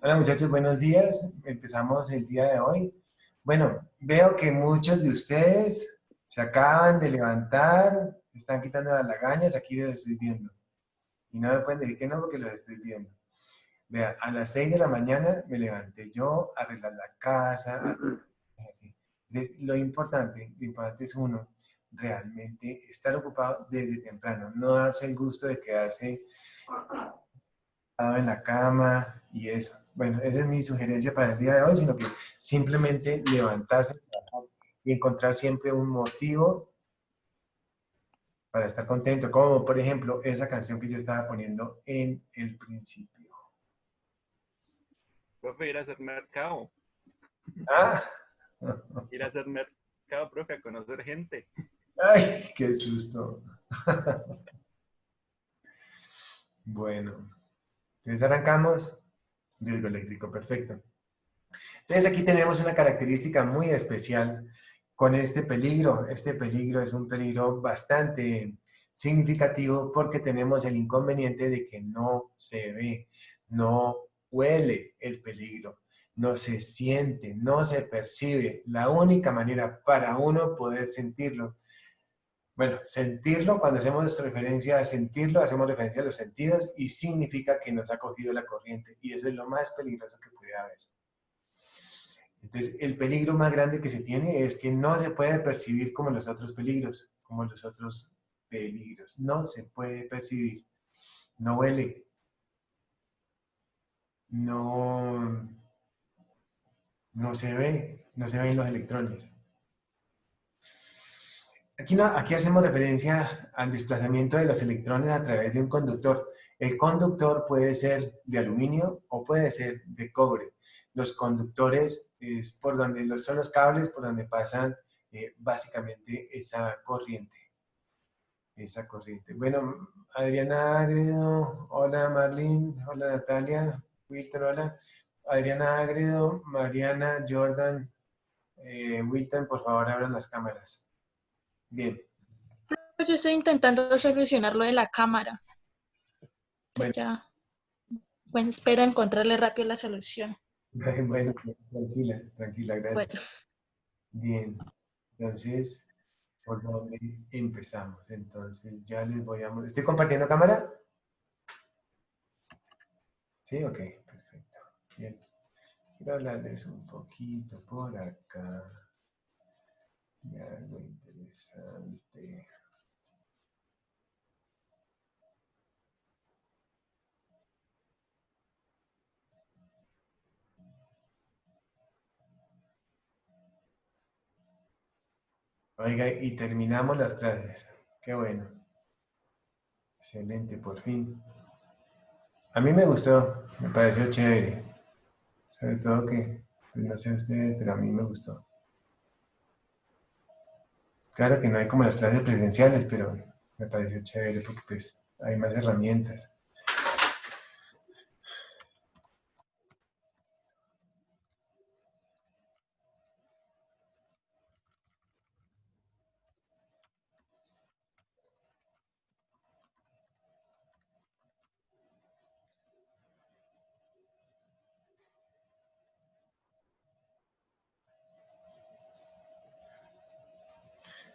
Hola muchachos, buenos días. Empezamos el día de hoy. Bueno, veo que muchos de ustedes se acaban de levantar, están quitando las lagañas, aquí los estoy viendo. Y no me pueden decir que no porque los estoy viendo. Vea, a las 6 de la mañana me levanté yo a arreglar la casa, así. Entonces, lo importante es uno realmente estar ocupado desde temprano, no darse el gusto de quedarse en la cama y eso. Bueno, esa es mi sugerencia para el día de hoy, sino que simplemente levantarse y encontrar siempre un motivo para estar contento, como por ejemplo esa canción que yo estaba poniendo en el principio. Profe, ir a hacer mercado. Ah, Ir a hacer mercado, profe, a conocer gente. ay, qué susto. Bueno, entonces arrancamos. Riesgo eléctrico, perfecto. Entonces aquí tenemos una característica muy especial con este peligro. Este peligro es un peligro bastante significativo porque tenemos el inconveniente de que no se ve, no huele el peligro, no se siente, no se percibe. La única manera para uno poder sentirlo, bueno, sentirlo, cuando hacemos referencia a sentirlo, hacemos referencia a los sentidos y significa que nos ha cogido la corriente y eso es lo más peligroso que puede haber. Entonces, el peligro más grande que se tiene es que no se puede percibir como los otros peligros, como los otros peligros. No se puede percibir. No huele. No, no se ve. No se ven los electrones. Aquí, no, aquí hacemos referencia al desplazamiento de los electrones a través de un conductor. El conductor puede ser de aluminio o puede ser de cobre. Los conductores es por donde son los cables por donde pasan básicamente esa corriente. Esa corriente. Bueno, Adriana Agredo, hola Marlene, hola Natalia, Wilton, hola. Adriana Agredo, Mariana, Jordan, Wilton, por favor abran las cámaras. Bien, Yo estoy intentando solucionar lo de la cámara. bueno, Entonces ya, bueno, espero encontrarle rápido la solución. bueno, tranquila, tranquila, gracias. Bueno, Bien, entonces, ¿por dónde empezamos? Entonces, ya les voy a... ¿Estoy compartiendo cámara? Sí, ok, perfecto. Bien, quiero hablarles un poquito por acá de algo interesante. Oiga, y terminamos las clases. Qué bueno. Excelente, por fin. A mí me gustó, me pareció chévere. Sobre todo que, pues no sé ustedes, pero a mí me gustó. Claro que no hay como las clases presenciales, pero me pareció chévere porque pues hay más herramientas.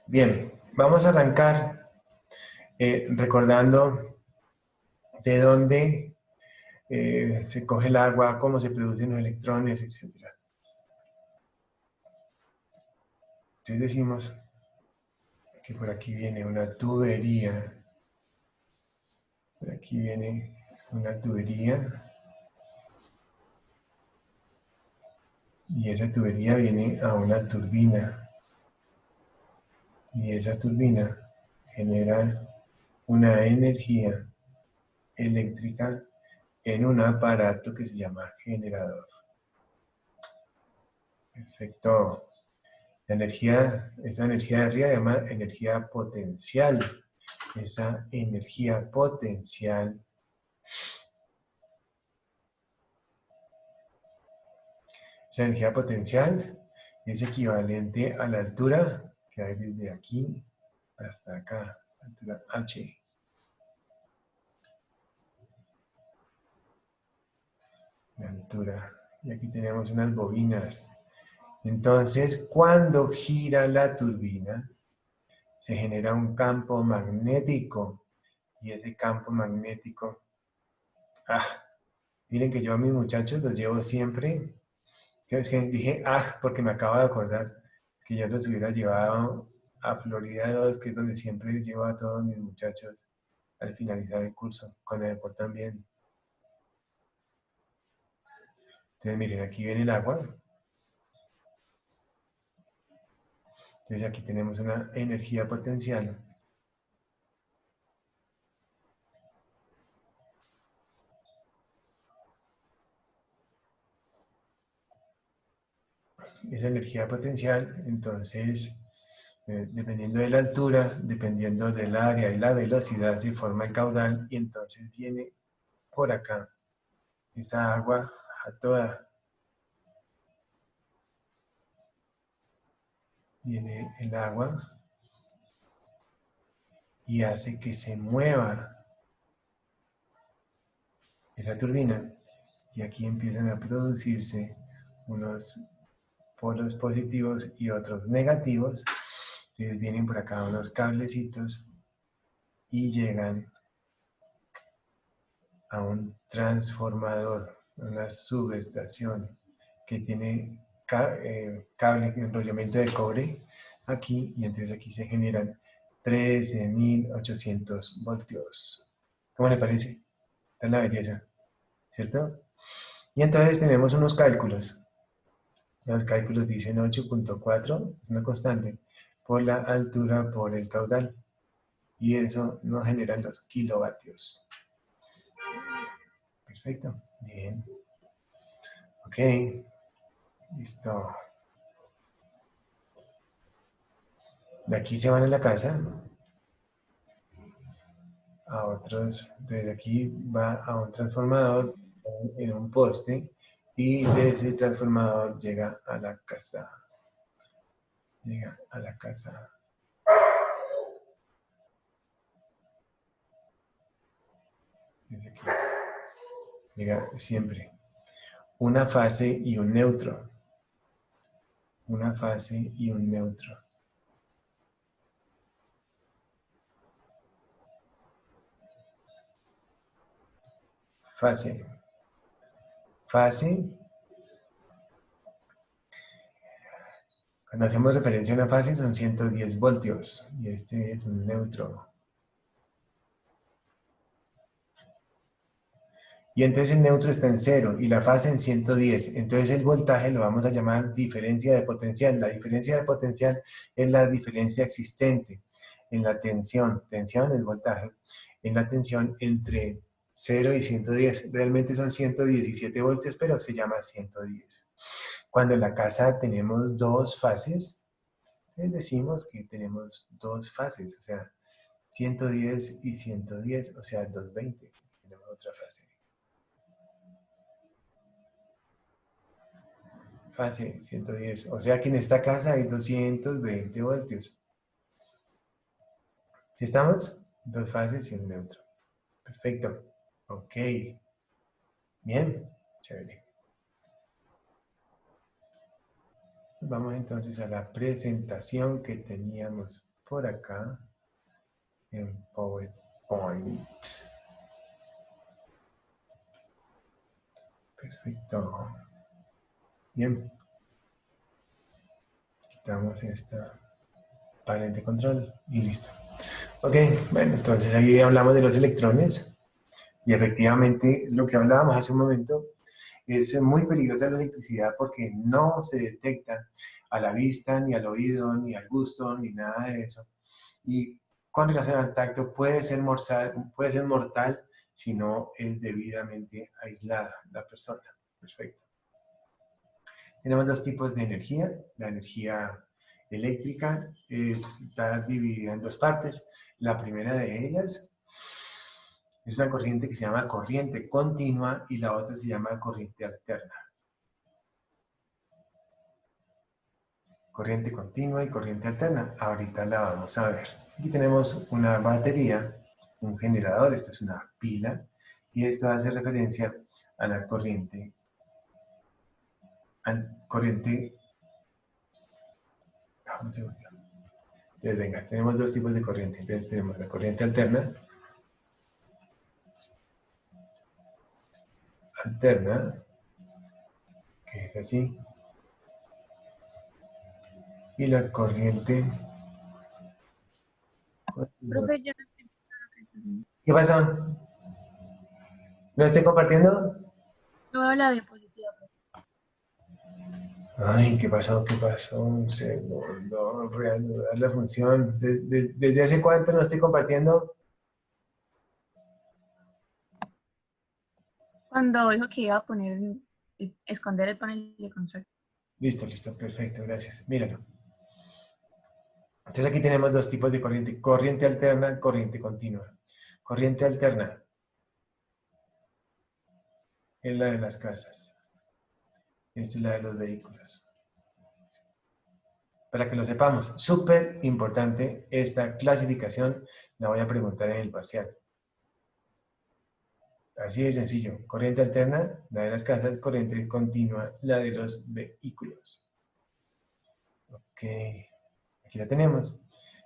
Bien, vamos a arrancar recordando de dónde se coge el agua, cómo se producen los electrones, etc. Entonces decimos que por aquí viene una tubería, por aquí viene una tubería, y esa tubería viene a una turbina, y esa turbina genera una energía eléctrica en un aparato que se llama generador. Perfecto. Esa energía de arriba se llama energía potencial. Esa energía potencial, es equivalente a la altura que hay desde aquí hasta acá, altura H. la altura. Y aquí tenemos unas bobinas. Entonces, cuando gira la turbina, se genera un campo magnético. Y ese campo magnético, miren que yo a mis muchachos los llevo siempre. Es que dije, porque me acabo de acordar que yo los hubiera llevado a Florida 2, que es donde siempre llevo a todos mis muchachos al finalizar el curso, cuando me portan bien. Entonces, miren, aquí viene el agua. Entonces, aquí tenemos una energía potencial. Esa energía potencial, entonces, dependiendo de la altura, dependiendo del área y la velocidad, se forma el caudal y entonces viene por acá esa agua a toda. Viene el agua y hace que se mueva esa turbina. Y aquí empiezan a producirse unos polos positivos y otros negativos. Entonces vienen por acá unos cablecitos y llegan a un transformador, una subestación que tiene cable, enrollamiento de cobre aquí, y entonces aquí se generan 13.800 voltios. ¿Cómo le parece? Esta es la belleza, ¿cierto? Y entonces tenemos unos cálculos. Los cálculos dicen 8.4, es una constante, por la altura por el caudal. Y eso nos generan los kilovatios. Perfecto, bien. Ok, listo. De aquí se van a la casa. A otros, desde aquí va a un transformador en un poste y de ese transformador llega a la casa. Llega a la casa. Desde aquí. Llega siempre. Una fase y un neutro. Una fase y un neutro. Fase. Fase. Cuando hacemos referencia a una fase son 110 voltios y este es un neutro. Y entonces el neutro está en 0 y la fase en 110. Entonces el voltaje lo vamos a llamar diferencia de potencial. La diferencia de potencial es la diferencia existente en la tensión. Tensión es voltaje. En la tensión entre 0 y 110. Realmente son 117 voltios, pero se llama 110. Cuando en la casa tenemos dos fases, decimos que tenemos dos fases, o sea, 110 y 110, o sea, 220. Tenemos otra fase. Fase 110. O sea que en esta casa hay 220 voltios. ¿Sí estamos? Dos fases y un neutro. Perfecto. Ok. Bien. Chévere. Vamos entonces a la presentación que teníamos por acá en PowerPoint. Perfecto. Bien. Quitamos esta panel de control y listo. Ok, bueno, entonces ahí hablamos de los electrones y efectivamente lo que hablábamos hace un momento es muy peligrosa la electricidad porque no se detecta a la vista, ni al oído, ni al gusto, ni nada de eso. Y con relación al tacto puede ser mortal si no es debidamente aislada la persona. Perfecto. Tenemos dos tipos de energía. La energía eléctrica está dividida en dos partes. La primera de ellas es una corriente que se llama corriente continua y la otra se llama corriente alterna. Corriente continua y corriente alterna. Ahorita la vamos a ver. Aquí tenemos una batería, un generador, esto es una pila, y esto hace referencia a la corriente corriente. Un segundo. Entonces, venga, tenemos dos tipos de corriente. Entonces, tenemos la corriente alterna, que es así, y la corriente continua. Profe, yo no estoy... ¿Qué pasó? ¿No estoy compartiendo? No veo la diapositiva. Ay, ¿qué pasó? ¿Qué pasó? Un segundo. Reanudar la función. ¿Desde hace cuánto no estoy compartiendo? Cuando dijo que iba a poner, esconder el panel de control. Listo, listo, perfecto, gracias. Míralo. Entonces aquí tenemos dos tipos de corriente. Corriente alterna, corriente continua. Corriente alterna es la de las casas. Esta es la de los vehículos. Para que lo sepamos, súper importante esta clasificación, la voy a preguntar en el parcial. Así de sencillo. Corriente alterna, la de las casas, corriente continua, la de los vehículos. Ok, aquí la tenemos.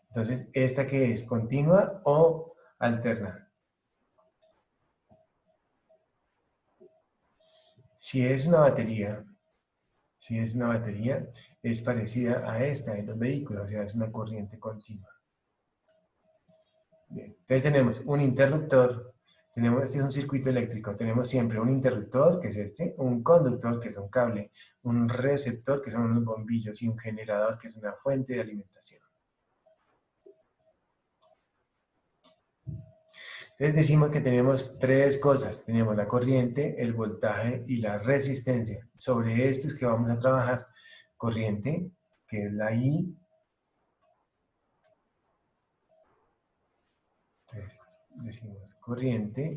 Entonces, ¿esta qué es? ¿Continua o alterna? Si es una batería, es parecida a esta de los vehículos, o sea, es una corriente continua. Bien, entonces tenemos un interruptor, este es un circuito eléctrico, tenemos siempre un interruptor, que es este, un conductor, que es un cable, un receptor, que son unos bombillos, y un generador, que es una fuente de alimentación. Entonces decimos que tenemos tres cosas, tenemos la corriente, el voltaje y la resistencia. Sobre esto es que vamos a trabajar. Corriente, que es la I. Entonces decimos corriente,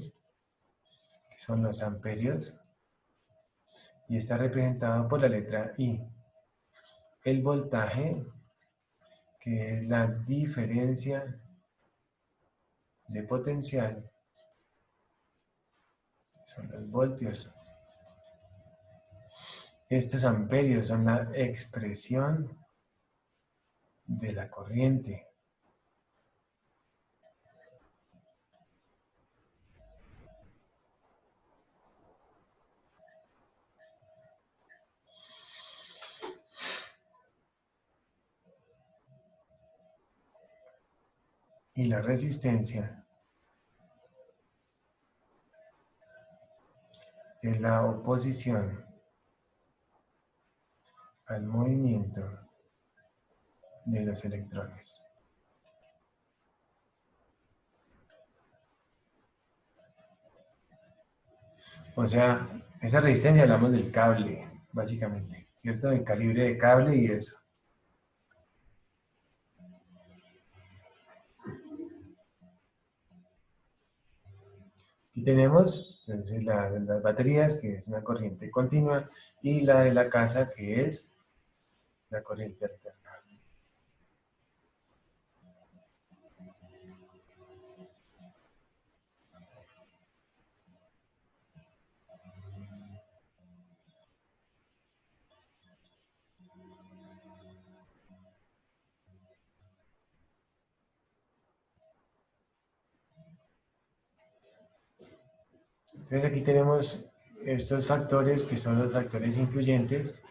que son los amperios, y está representado por la letra I. El voltaje, que es la diferencia de potencial, son los voltios. Estos amperios son la expresión de la corriente. Y la resistencia es la oposición al movimiento de los electrones. O sea, esa resistencia hablamos del cable, básicamente, ¿cierto? Del calibre de cable y eso. Aquí tenemos entonces la de las baterías, que es una corriente continua, y la de la casa, que es la corriente alterna. Entonces aquí tenemos estos factores que son los factores influyentes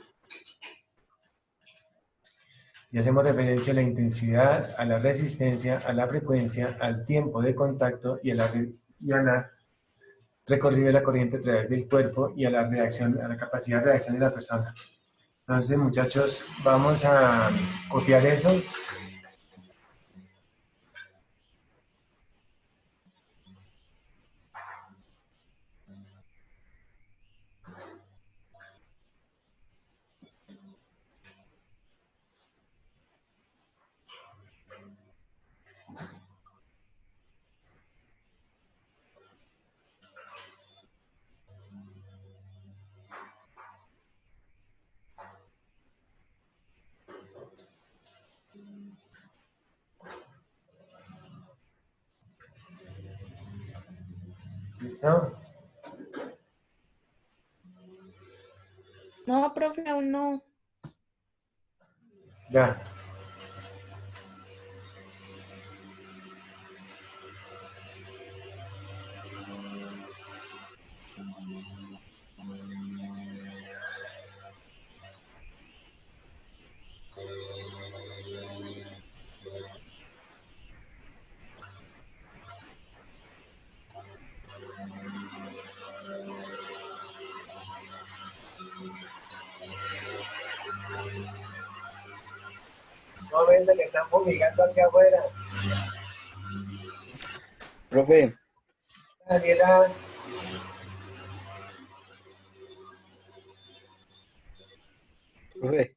y hacemos referencia a la intensidad, a la resistencia, a la frecuencia, al tiempo de contacto y a la recorrido de la corriente a través del cuerpo y a la reacción, a la capacidad de reacción de la persona. Entonces, muchachos, vamos a copiar eso. ¿Listo? No, profe, aún no. Ya. No vende que están fumigando aquí afuera. Profe, Daniela, profe,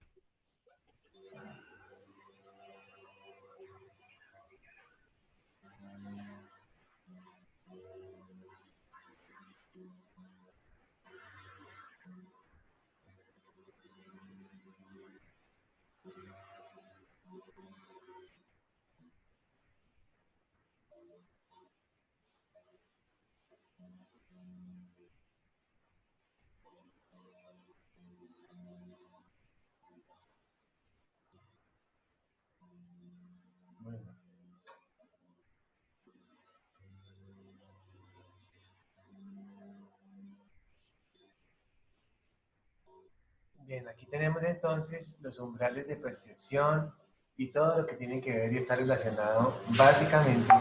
bien, aquí tenemos entonces los umbrales de percepción y todo lo que tiene que ver y está relacionado básicamente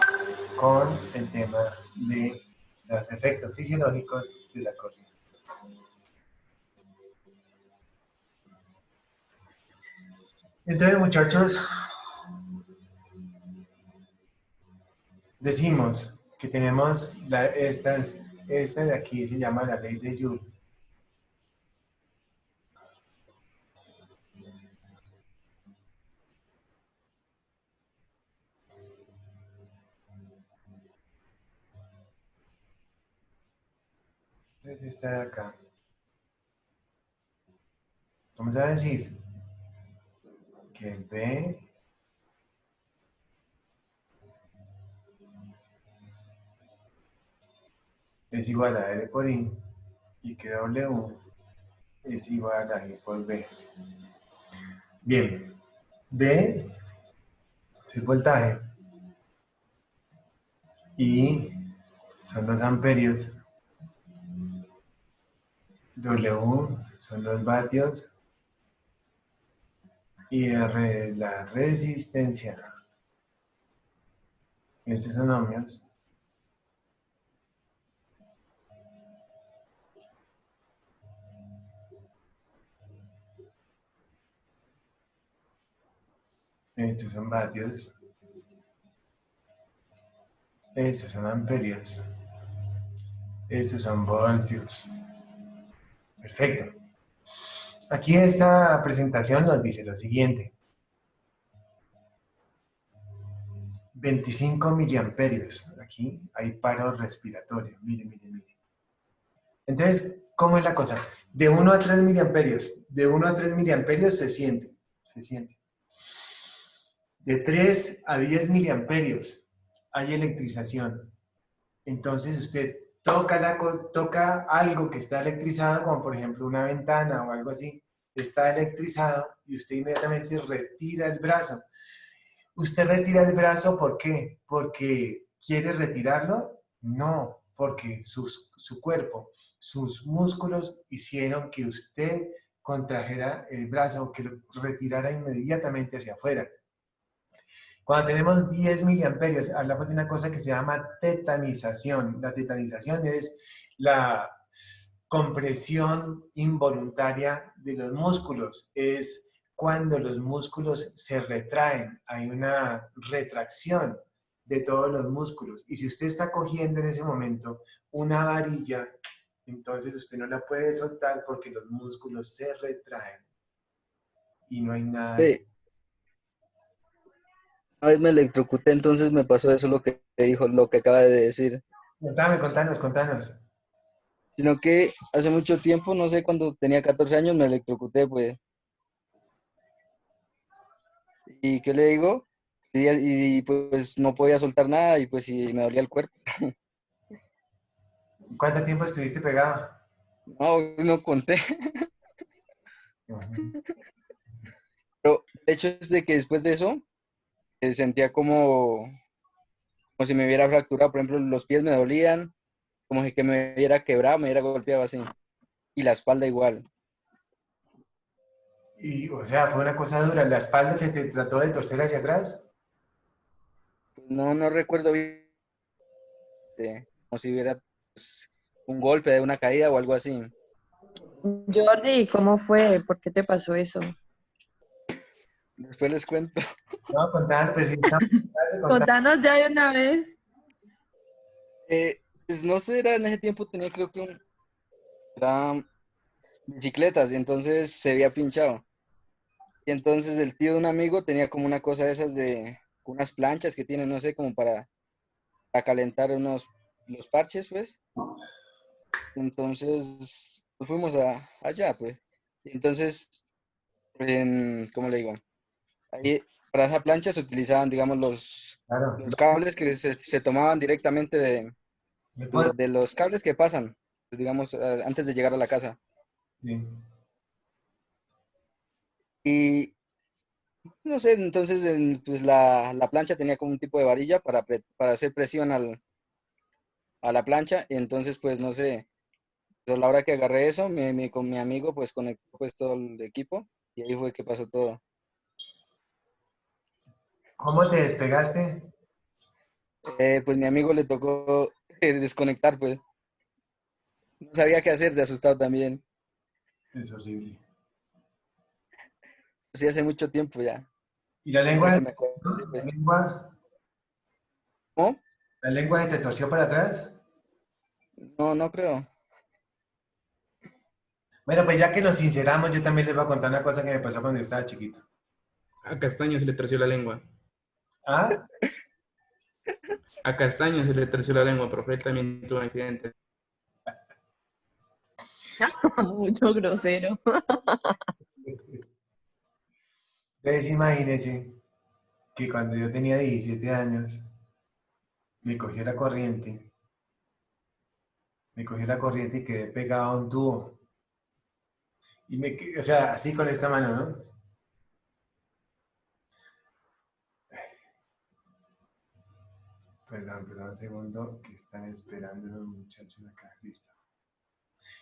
con el tema de los efectos fisiológicos de la corriente. Entonces, muchachos, decimos que tenemos esta de aquí se llama la ley de Joule. Entonces, esta de acá. Vamos a decir que B es igual a L por I y que W es igual a I por B. Bien, B es el voltaje y son los amperios, W son los vatios y R es la resistencia. Estos son ohmios. Estos son vatios. Estos son amperios. Estos son voltios. Perfecto. Aquí esta presentación nos dice lo siguiente. 25 miliamperios. Aquí hay paro respiratorio. Mire, mire, mire. Entonces, ¿cómo es la cosa? De 1 a 3 miliamperios. De 1 a 3 miliamperios se siente. Se siente. De 3 a 10 miliamperios hay electrización. Entonces usted toca algo que está electrizado, como por ejemplo una ventana o algo así, está electrizado y usted inmediatamente retira el brazo. ¿Usted retira el brazo por qué? ¿Porque quiere retirarlo? No, porque su cuerpo, sus músculos hicieron que usted contrajera el brazo, que lo retirara inmediatamente hacia afuera. Cuando tenemos 10 miliamperios, hablamos de una cosa que se llama tetanización. La tetanización es la compresión involuntaria de los músculos. Es cuando los músculos se retraen. Hay una retracción de todos los músculos. Y si usted está cogiendo en ese momento una varilla, entonces usted no la puede soltar porque los músculos se retraen. Y no hay nada. una vez me electrocuté, entonces me pasó eso lo que dijo, lo que acaba de decir. Contanos. Sino que hace mucho tiempo, no sé, cuando tenía 14 años me electrocuté, pues. ¿Y qué le digo? Y, pues no podía soltar nada y pues sí, me dolía el cuerpo. ¿Cuánto tiempo estuviste pegado? No, no conté. Ujú. Pero de hecho es de que después de eso sentía como si me hubiera fracturado, por ejemplo, los pies me dolían, como si que me hubiera quebrado, me hubiera golpeado así. Y la espalda igual. Y, o sea, fue una cosa dura. ¿La espalda se te trató de torcer hacia atrás? Pues no recuerdo bien, como si hubiera pues, un golpe de una caída o algo así. Jordi, ¿cómo fue? ¿Por qué te pasó eso? Después les cuento. No, contar, pues sí, estamos en clase, contar. Contanos ya de una vez. Pues no sé, era en ese tiempo tenía creo que eran bicicletas y entonces se había pinchado. Y entonces el tío de un amigo tenía como una cosa de esas de unas planchas que tienen, no sé, como para calentar los parches, pues. Entonces nos fuimos allá, pues. Y entonces, ¿cómo le digo? Ahí para esa plancha se utilizaban, digamos, Claro. los cables que se tomaban directamente Después, de los cables que pasan, pues, digamos, antes de llegar a la casa. sí. Y no sé, entonces pues la plancha tenía como un tipo de varilla para hacer presión a la plancha. Y entonces, pues no sé, pues, a la hora que agarré eso, con mi amigo, pues conectó pues todo el equipo y ahí fue que pasó todo. ¿Cómo te despegaste? Pues mi amigo le tocó desconectar, pues no sabía qué hacer, de asustado también. Es horrible. Sí, hace mucho tiempo ya. ¿Y la Ahora lengua, que me acordé, la pues. lengua, ¿Cómo? la lengua se te torció para atrás? No creo. Bueno, pues ya que nos sinceramos, yo también les voy a contar una cosa que me pasó cuando yo estaba chiquito. A Castaño se le torció la lengua. ¿Ah? A Castaño se le torció la lengua, pero él también tuvo un accidente. Mucho grosero. Entonces imagínense que cuando yo tenía 17 años, me cogió la corriente, y quedé pegado a un tubo. O sea, así con esta mano, ¿no? Perdón, un segundo, que están esperando los muchachos acá. Listo.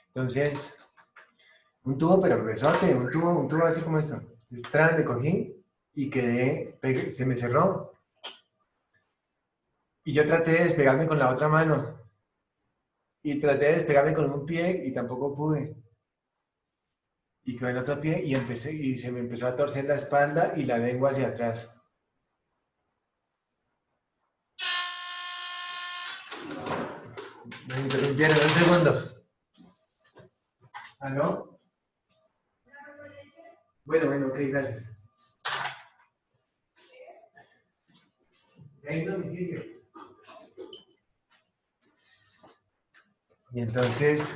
Entonces, un tubo, pero gruesote, un tubo así como esto. Entonces, me cogí y se me cerró. Y yo traté de despegarme con la otra mano. Y traté de despegarme con un pie y tampoco pude. Y con el otro pie y se me empezó a torcer la espalda y la lengua hacia atrás. Me interrumpieron un segundo. ¿Aló? Bueno, ok, gracias. ¿Hay domicilio? Y entonces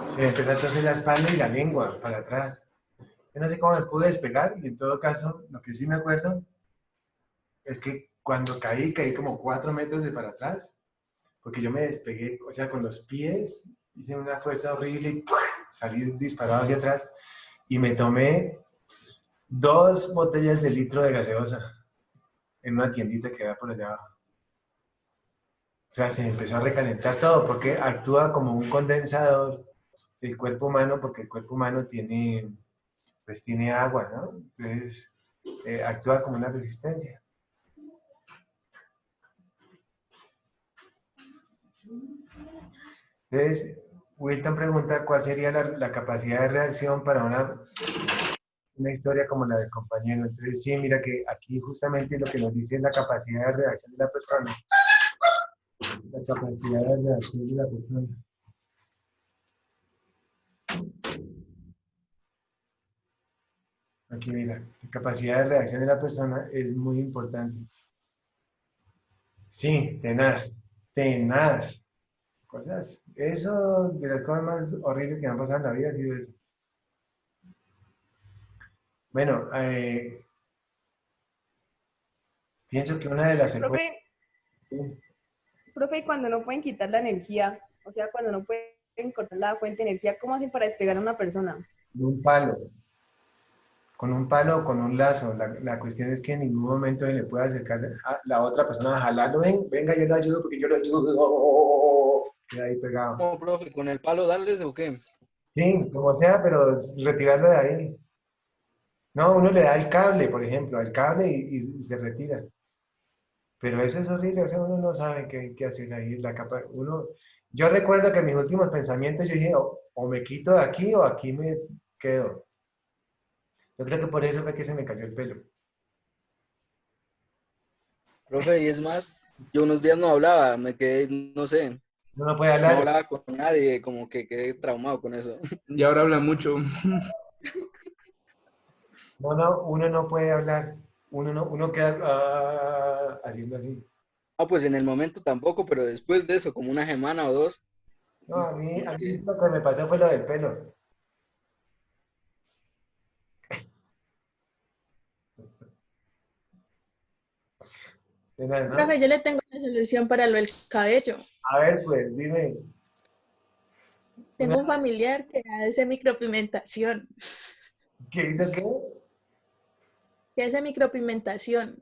se me empezó a torcer la espalda y la lengua para atrás. Yo no sé cómo me pude despegar y en todo caso, lo que sí me acuerdo es que cuando caí como 4 metros de para atrás, porque yo me despegué, o sea, con los pies hice una fuerza horrible y ¡pua! Salí disparado hacia atrás y me tomé 2 botellas de litro de gaseosa en una tiendita que da por allá abajo. O sea, se me empezó a recalentar todo porque actúa como un condensador el cuerpo humano, porque el cuerpo humano pues tiene agua, ¿no? Entonces, actúa como una resistencia. Entonces, Wilton pregunta cuál sería la capacidad de reacción para una historia como la del compañero. Entonces, sí, mira que aquí justamente lo que nos dice es la capacidad de reacción de la persona. La capacidad de reacción de la persona. Aquí mira, la capacidad de reacción de la persona es muy importante. Sí, tenaz, tenaz. Cosas, eso de las cosas más horribles que me han pasado en la vida ha sido eso. Bueno, pienso que una de las secuelas. Profe, profe, y cuando no pueden quitar la energía, o sea, cuando no pueden cortar la fuente de energía, ¿cómo hacen para despegar a una persona? Un palo. con un palo o con un lazo. La cuestión es que en ningún momento se le puede acercar a la otra persona a jalarlo. Venga, yo lo ayudo porque yo lo ayudo. Queda ahí pegado. ¿Cómo, profe? ¿Con el palo darles o qué? Sí, como sea, pero retirarlo de ahí. No, uno le da el cable, por ejemplo, al cable y se retira. Pero eso es horrible, o sea, uno no sabe qué hacer ahí. Yo recuerdo que en mis últimos pensamientos yo dije, o me quito de aquí o aquí me quedo. Yo creo que por eso fue que se me cayó el pelo. Profe, y es más, yo unos días no hablaba, me quedé, no sé, Uno no puede no hablar. hablaba con nadie, como que quedé traumado con eso. Y ahora habla mucho. No, uno no puede hablar. Uno queda haciendo así. No, pues en el momento tampoco, pero después de eso, como una semana o dos, No, a como mí que, lo que me pasó fue lo del pelo. ¿No? Profe, yo le tengo una solución para lo del cabello. A ver, pues, dime. Tengo un familiar que hace micropigmentación. ¿Qué hizo qué? Que hace micropigmentación.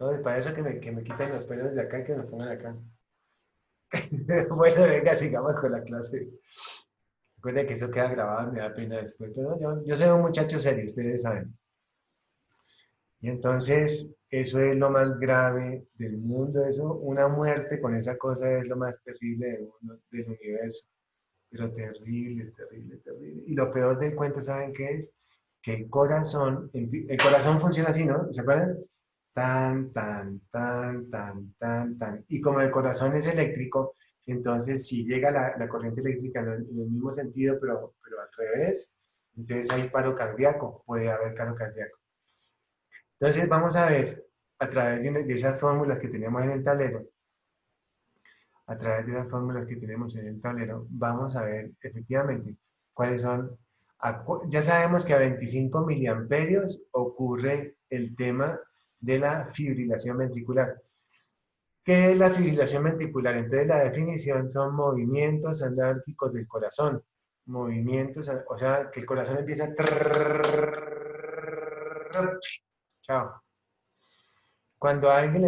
No, es para eso que me quiten los pelos de acá y que me pongan acá. Bueno, venga, sigamos con la clase. Recuerda que eso queda grabado, me da pena después. Pero yo soy un muchacho serio, ustedes saben. Y entonces, eso es lo más grave del mundo. Eso, una muerte con esa cosa es lo más terrible del universo. Pero terrible, terrible, terrible. Y lo peor del cuento, ¿saben qué es? Que el corazón funciona así, ¿no? ¿Se acuerdan? Tan, tan, tan, tan, tan, tan. Y como el corazón es eléctrico, entonces si llega la corriente eléctrica en el mismo sentido, pero al revés, entonces hay paro cardíaco, puede haber paro cardíaco. Entonces vamos a ver, a través de esas fórmulas que tenemos en el tablero, a través de las fórmulas que tenemos en el tablero, vamos a ver efectivamente cuáles son. Ya sabemos que a 25 miliamperios ocurre el tema de la fibrilación ventricular. ¿Qué es la fibrilación ventricular? Entonces la definición son movimientos anárquicos del corazón. Movimientos, o sea, que el corazón empieza a... Chao. Cuando a alguien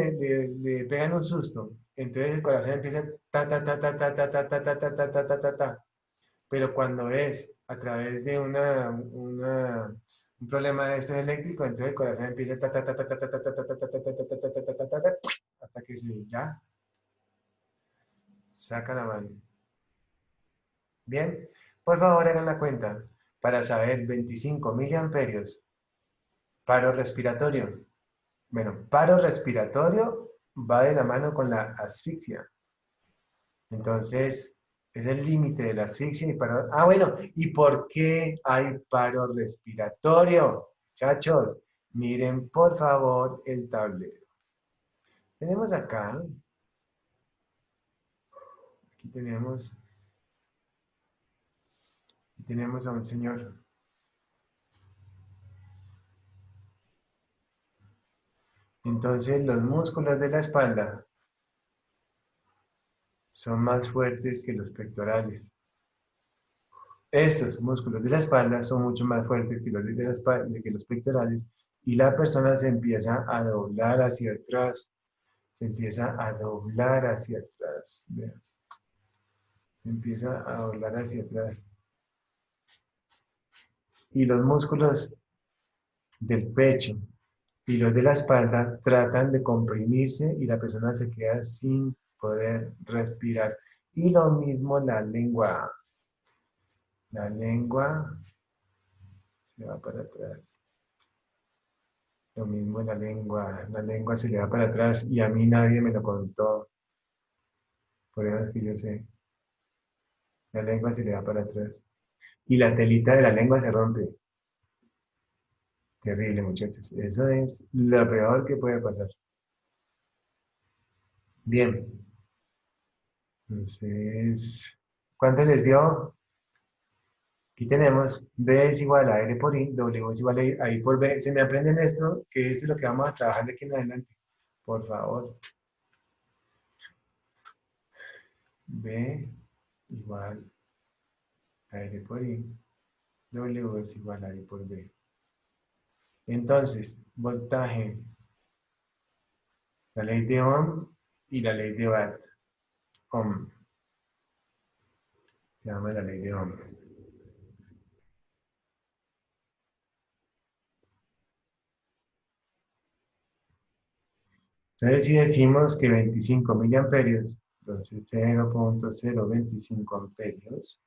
le pegan un susto, entonces el corazón empieza ta ta ta ta ta ta ta ta ta ta ta ta ta ta ta. Pero cuando es a través de un problema de esto eléctrico, entonces el corazón empieza ta ta ta ta ta ta ta ta ta ta ta ta ta ta ta ta ta ta ta hasta que se ya saca la mano. Bien, por favor hagan la cuenta para saber 25 miliamperios. Paro respiratorio. Bueno, paro respiratorio va de la mano con la asfixia. Entonces, es el límite de la asfixia y paro. Ah, bueno, ¿y por qué hay paro respiratorio? Muchachos, miren por favor el tablero. Tenemos aquí tenemos a un señor. Entonces, los músculos de la espalda son más fuertes que los pectorales. Estos músculos de la espalda son mucho más fuertes que los de la espalda, que los pectorales, y la persona se empieza a doblar hacia atrás, se empieza a doblar hacia atrás, vean, se empieza a doblar hacia atrás. Y los músculos del pecho y los de la espalda tratan de comprimirse y la persona se queda sin poder respirar. Y lo mismo la lengua. La lengua se va para atrás. Lo mismo la lengua se le va para atrás y a mí nadie me lo contó, por eso es que yo sé, la lengua se le va para atrás y la telita de la lengua se rompe. Terrible, muchachos, eso es lo peor que puede pasar. Bien, entonces, ¿cuánto les dio? Aquí tenemos B es igual a L por I, W es igual a I por B. ¿Se me aprenden esto? Que es lo que vamos a trabajar de aquí en adelante. Por favor. B igual a L por I W es igual a I por B. Entonces, voltaje, la ley de Ohm y la ley de Watt. Ohm. Se llama la ley de Ohm. Entonces, si decimos que 25 miliamperios, entonces 0.025 amperios,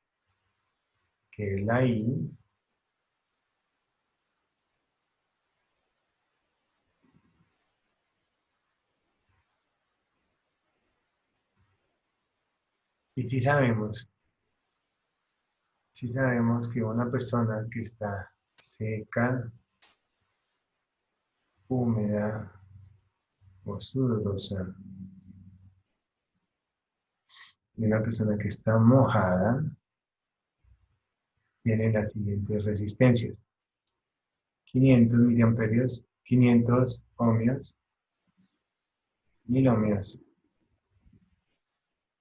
que es la I, y si sabemos que una persona que está seca, húmeda o sudorosa, y una persona que está mojada, tiene las siguientes resistencias. 500 miliamperios, 500 ohmios, 1000 ohmios,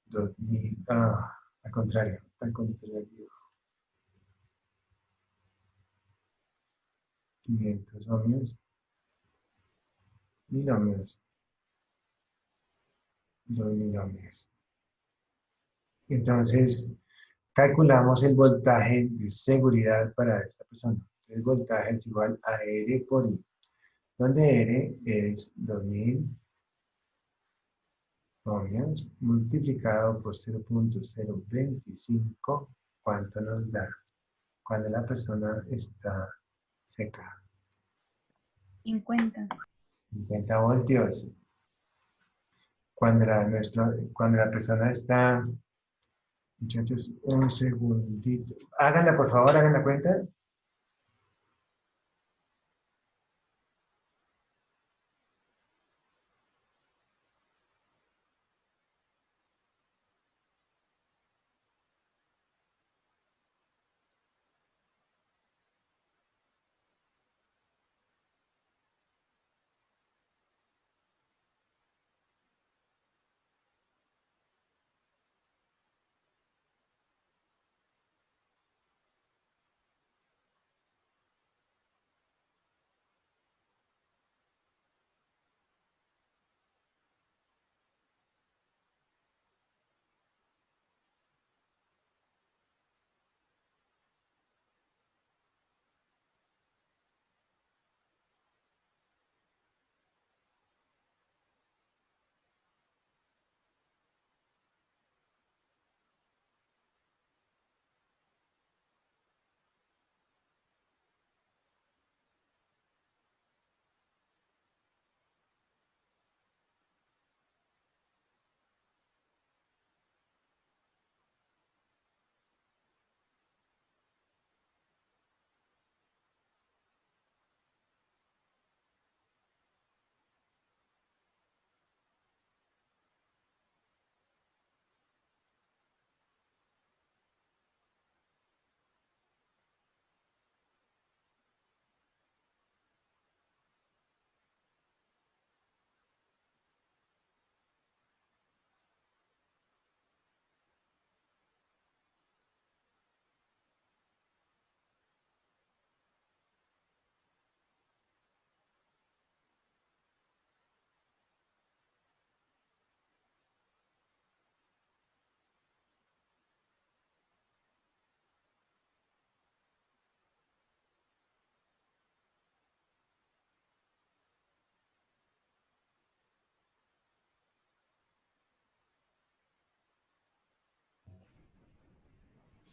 2000, al contrario, 500 ohmios, 1000 ohmios, 2000 ohmios. Entonces, calculamos el voltaje de seguridad para esta persona. El voltaje es igual a R por I, donde R es 2000 ohmios multiplicado por 0.025, ¿cuánto nos da cuando la persona está seca? 50. 50 voltios. Cuando la persona está, muchachos, un segundito. Háganla, por favor, hagan la cuenta.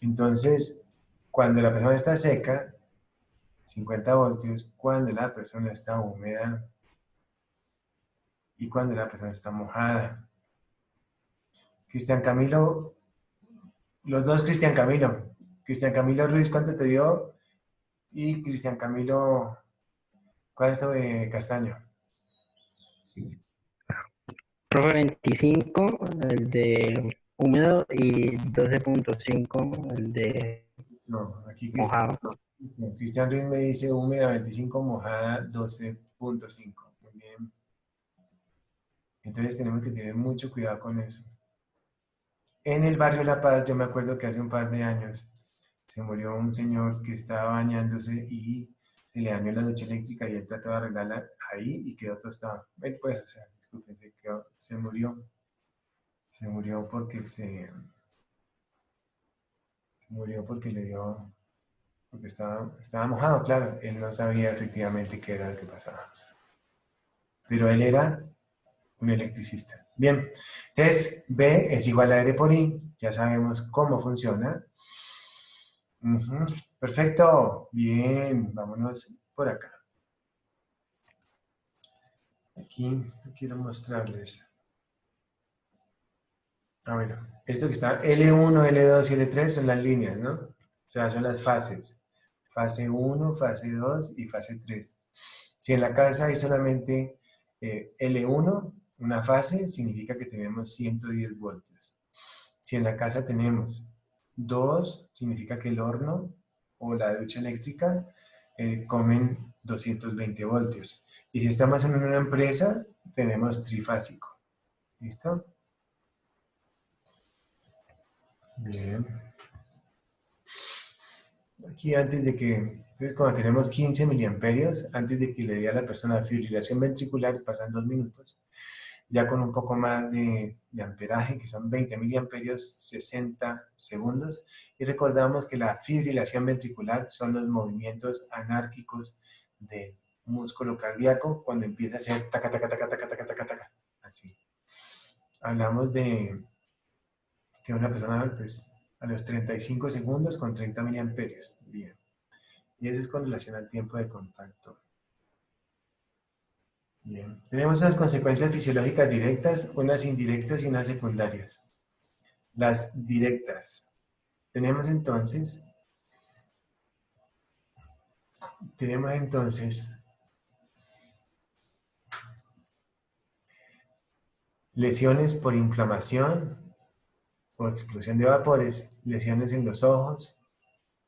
Entonces, cuando la persona está seca, 50 voltios, cuando la persona está húmeda y cuando la persona está mojada. Cristian Camilo, los dos Cristian Camilo. Cristian Camilo Ruiz, ¿cuánto te dio? Y Cristian Camilo, ¿cuál es tu de Castaño? Profe 25, el de húmedo, y 12.5, el de No, aquí mojado. Cristian Ruiz me dice húmeda 25, mojada 12.5. Muy bien. Entonces tenemos que tener mucho cuidado con eso. En el barrio La Paz, yo me acuerdo que hace un par de años Se murió un señor que estaba bañándose y se le dañó la ducha eléctrica y él trató de arreglarla ahí y quedó tostado. Pues, o sea, disculpen, se murió. Se murió porque murió porque le dio, porque estaba mojado, claro. Él no sabía efectivamente qué era lo que pasaba. Pero él era un electricista. Bien, entonces B es igual a R por I. Ya sabemos cómo funciona. Ujú, perfecto. Bien, vámonos por acá. Aquí quiero mostrarles. Bueno, esto que está L1, L2 y L3 son las líneas, ¿no? O sea, son las fases. Fase 1, fase 2 y fase 3. Si en la casa hay solamente L1, una fase, significa que tenemos 110 voltios. Si en la casa tenemos 2, significa que el horno o la ducha eléctrica comen 220 voltios. Y si estamos en una empresa, tenemos trifásico. ¿Listo? Bien. Aquí antes de que, entonces cuando tenemos 15 miliamperios, antes de que le dé a la persona fibrilación ventricular, pasan 2 minutos, ya con un poco más de amperaje, que son 20 miliamperios, 60 segundos, y recordamos que la fibrilación ventricular son los movimientos anárquicos del músculo cardíaco cuando empieza a hacer taca, taca, taca, taca, taca, taca, taca, así. Hablamos de que una persona, pues, a los 35 segundos con 30 miliamperios. Bien. Y eso es con relación al tiempo de contacto. Bien. Tenemos unas consecuencias fisiológicas directas, unas indirectas y unas secundarias. Las directas. Tenemos entonces lesiones por inflamación o explosión de vapores, lesiones en los ojos,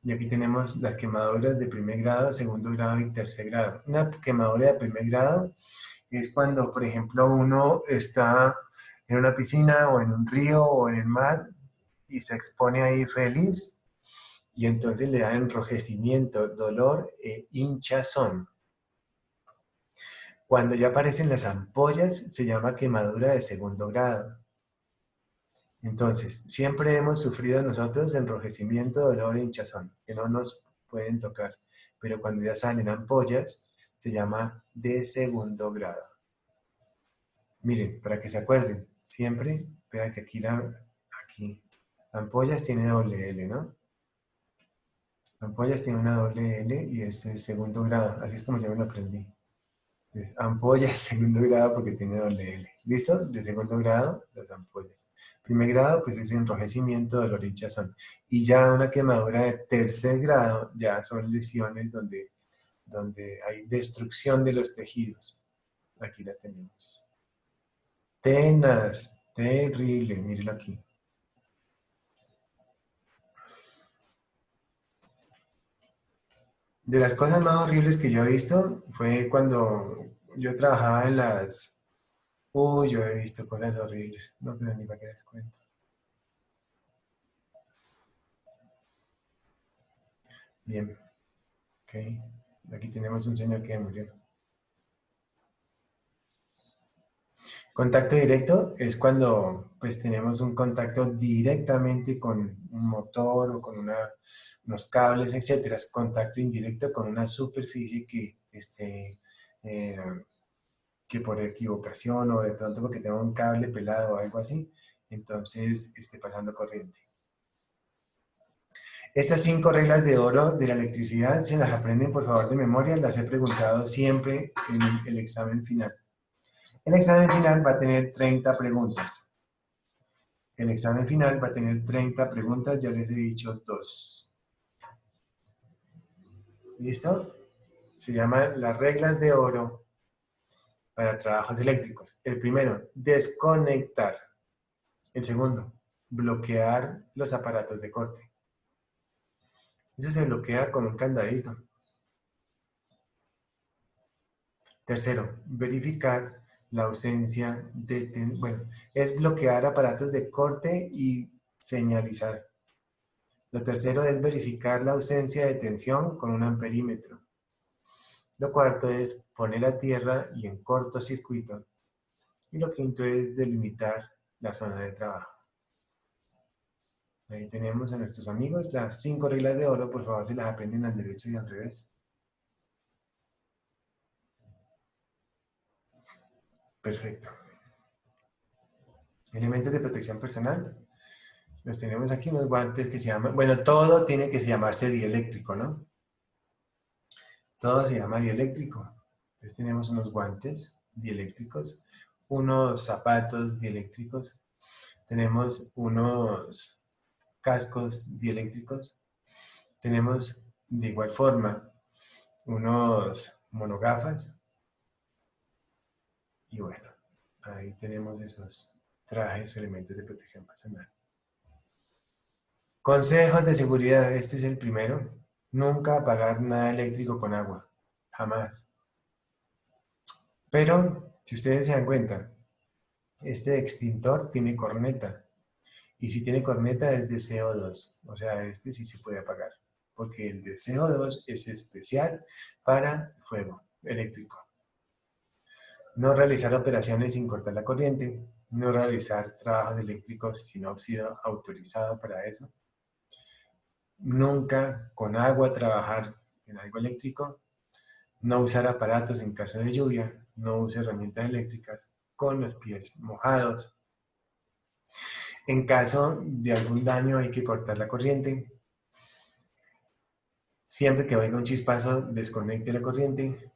y aquí tenemos las quemaduras de primer grado, segundo grado y tercer grado. Una quemadura de primer grado es cuando, por ejemplo, uno está en una piscina o en un río o en el mar y se expone ahí feliz y entonces le da enrojecimiento, dolor e hinchazón. Cuando ya aparecen las ampollas se llama quemadura de segundo grado. Entonces, siempre hemos sufrido nosotros enrojecimiento, dolor e hinchazón, que no nos pueden tocar. Pero cuando ya salen ampollas, se llama de segundo grado. Miren, para que se acuerden, siempre, vean que aquí, ampollas tiene doble L, ¿no? Ampollas tiene una doble L y este es segundo grado, así es como yo me lo aprendí. Entonces, ampollas segundo grado porque tiene doble L. ¿Listo? De segundo grado, las ampollas. Primer grado, pues es enrojecimiento, dolor y hinchazón. Y ya una quemadura de tercer grado, ya son lesiones donde hay destrucción de los tejidos. Aquí la tenemos. Tenaz, terrible, mírenlo aquí. De las cosas más horribles que yo he visto fue cuando yo trabajaba en las... Uy, yo he visto cosas horribles. No, pero ni para qué les cuento. Bien. Ok. Aquí tenemos un señor que murió. Contacto directo es cuando pues tenemos un contacto directamente con un motor o con unos cables, etcétera. Es contacto indirecto con una superficie que por equivocación o de pronto porque tenga un cable pelado o algo así, entonces esté pasando corriente. Estas 5 reglas de oro de la electricidad, si las aprenden por favor de memoria, las he preguntado siempre en el examen final. El examen final va a tener 30 preguntas. El examen final va a tener 30 preguntas, ya les he dicho 2. ¿Listo? Se llaman las reglas de oro para trabajos eléctricos. El primero, desconectar. El segundo, bloquear los aparatos de corte. Eso se bloquea con un candadito. Tercero, verificar la ausencia de... Bueno, es bloquear aparatos de corte y señalizar. Lo tercero es verificar la ausencia de tensión con un amperímetro. Lo cuarto es poner a tierra y en cortocircuito. Y lo quinto es delimitar la zona de trabajo. Ahí tenemos a nuestros amigos las 5 reglas de oro. Por favor, se las aprenden al derecho y al revés. Perfecto. Elementos de protección personal. Los tenemos aquí, unos guantes que se llaman... Bueno, todo tiene que llamarse dieléctrico, ¿no? Todo se llama dieléctrico. Entonces tenemos unos guantes dieléctricos, unos zapatos dieléctricos, tenemos unos cascos dieléctricos, tenemos de igual forma unos monogafas y bueno, ahí tenemos esos trajes o elementos de protección personal. Consejos de seguridad, este es el primero. Nunca apagar nada eléctrico con agua, jamás. Pero, si ustedes se dan cuenta, este extintor tiene corneta. Y si tiene corneta es de CO2, o sea, este sí se puede apagar. Porque el de CO2 es especial para fuego eléctrico. No realizar operaciones sin cortar la corriente. No realizar trabajos eléctricos si no ha sido autorizado para eso. Nunca con agua trabajar en algo eléctrico. No usar aparatos en caso de lluvia. No use herramientas eléctricas con los pies mojados. En caso de algún daño hay que cortar la corriente. Siempre que oiga un chispazo, desconecte la corriente.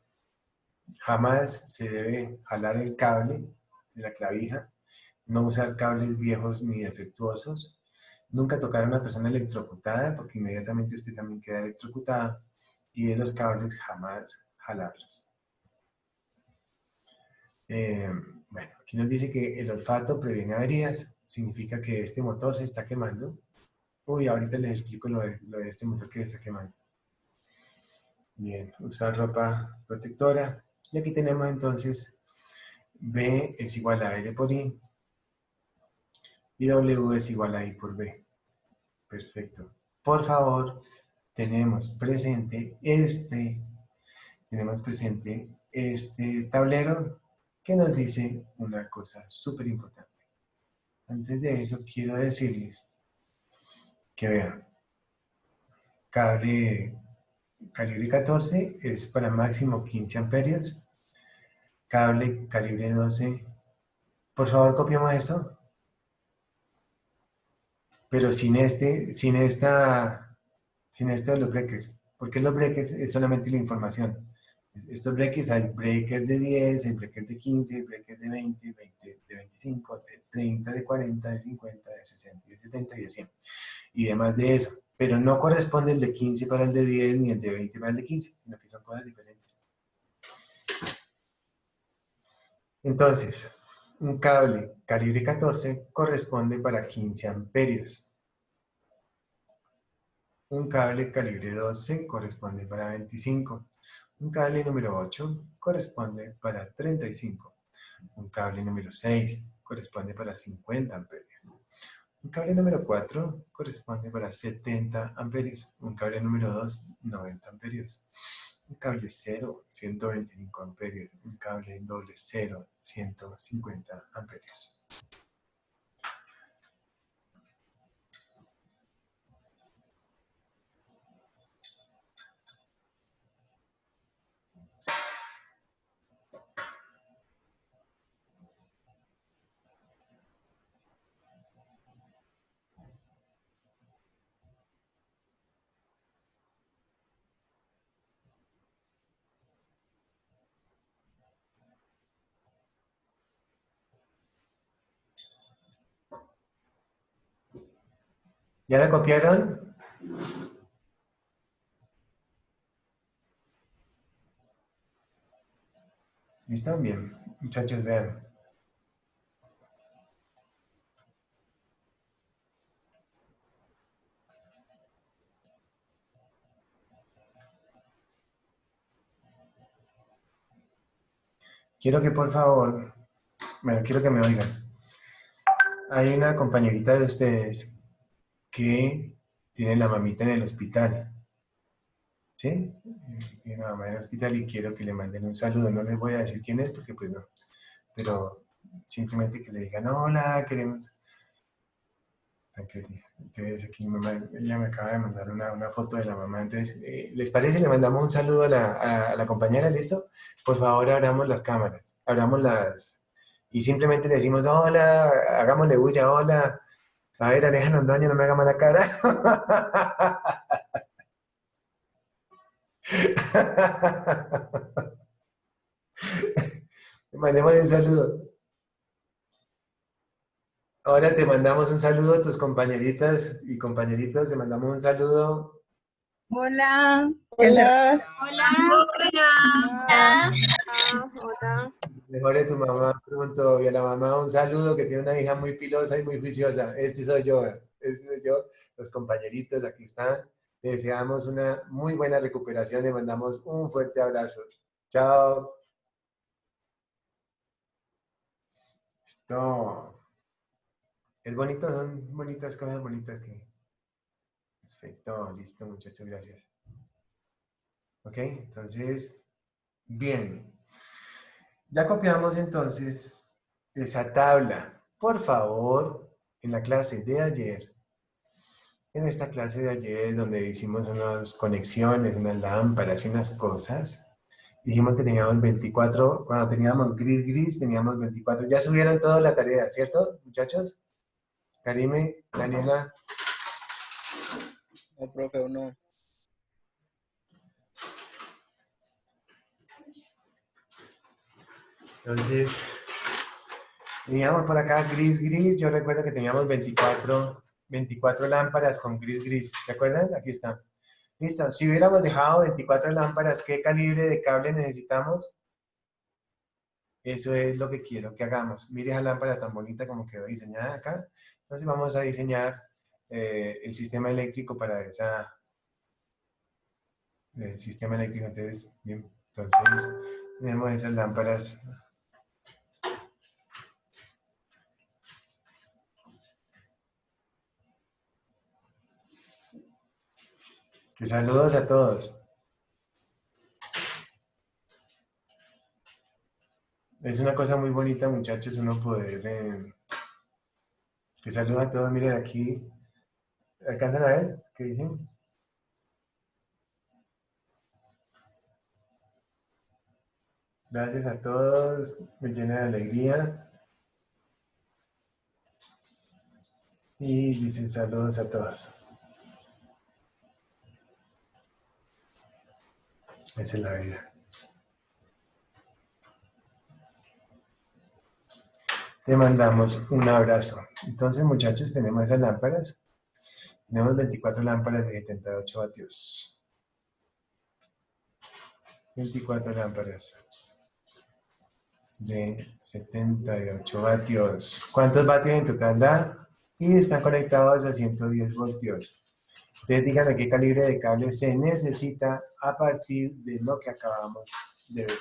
Jamás se debe jalar el cable de la clavija. No usar cables viejos ni defectuosos. Nunca tocar a una persona electrocutada, porque inmediatamente usted también queda electrocutado. Y de los cables jamás jalarlos. Bueno, aquí nos dice que el olfato previene averías. Significa que este motor se está quemando. Uy, ahorita les explico lo de este motor que se está quemando. Bien, usar ropa protectora. Y aquí tenemos entonces B es igual a L por I. Y W es igual a I por B. Perfecto. Por favor, tenemos presente este tablero que nos dice una cosa súper importante. Antes de eso, quiero decirles que vean, cable calibre 14 es para máximo 15 amperios. Cable calibre 12, por favor copiamos esto. Pero sin los breakers. Porque los breakers es solamente la información. Estos breakers hay breakers de 10, hay breakers de 15, breakers de 20, de 25, de 30, de 40, de 50, de 60, de 70 y de 100. Y demás de eso. Pero no corresponde el de 15 para el de 10 ni el de 20 para el de 15, sino que son cosas diferentes. Entonces, un cable calibre 14 corresponde para 15 amperios. Un cable calibre 12 corresponde para 25. Un cable número 8 corresponde para 35. Un cable número 6 corresponde para 50 amperios. Un cable número 4 corresponde para 70 amperios. Un cable número 2, 90 amperios. Un cable 0, 125 amperios. Un cable doble 0, 150 amperios. ¿Ya la copiaron? ¿Listo? Bien. Muchachos, vean. Quiero que por favor, bueno, quiero que me oigan. Hay una compañerita de ustedes que tiene la mamita en el hospital. ¿Sí? Tiene la mamá en el hospital y quiero que le manden un saludo. No les voy a decir quién es porque pues no. Pero simplemente que le digan, hola, queremos... Tan querida. Entonces aquí mi mamá, ella me acaba de mandar una foto de la mamá. Entonces, ¿les parece? Le mandamos un saludo a la compañera, ¿listo? Por favor, abramos las cámaras, abramos las... Y simplemente le decimos, hola, hagámosle bulla, hola. A ver, Aleja Londoño, no me haga mala cara. Mandémosle un saludo. Ahora te mandamos un saludo a tus compañeritas y compañeritos, te mandamos un saludo. Hola. Hola. Hola. Hola. Mejor de tu mamá pronto. Y a la mamá un saludo que tiene una hija muy pilosa y muy juiciosa. Este soy yo. Los compañeritos aquí están. Le deseamos una muy buena recuperación. Le mandamos un fuerte abrazo. Chao. Esto es bonito, son bonitas cosas bonitas que... Perfecto, listo muchachos, gracias. Ok, entonces, bien. Ya copiamos entonces esa tabla. Por favor, en la clase de ayer, en esta clase de ayer donde hicimos unas conexiones, unas lámparas y unas cosas, dijimos que teníamos 24, cuando teníamos gris, teníamos 24. Ya subieron toda la tarea, ¿cierto, muchachos? Karime, Daniela. No, profe, o no. Entonces, teníamos por acá gris. Yo recuerdo que teníamos 24 lámparas con gris. ¿Se acuerdan? Aquí está. Listo. Si hubiéramos dejado 24 lámparas, ¿qué calibre de cable necesitamos? Eso es lo que quiero que hagamos. Mire esa lámpara tan bonita como quedó diseñada acá. Entonces vamos a diseñar el sistema eléctrico para el sistema eléctrico. Entonces, bien, entonces tenemos esas lámparas. Que saludos a todos. Es una cosa muy bonita, muchachos, uno poder... que saludos a todos, miren aquí. ¿Alcanzan a ver? ¿Qué dicen? Gracias a todos, me llena de alegría. Y dicen saludos a todos. Esa es la vida. Te mandamos un abrazo. Entonces, muchachos, tenemos esas lámparas. Tenemos 24 lámparas de 78 vatios. 24 lámparas de 78 vatios. ¿Cuántos vatios en total da? Y están conectados a 110 voltios. Ustedes díganme qué calibre de cable se necesita a partir de lo que acabamos de ver.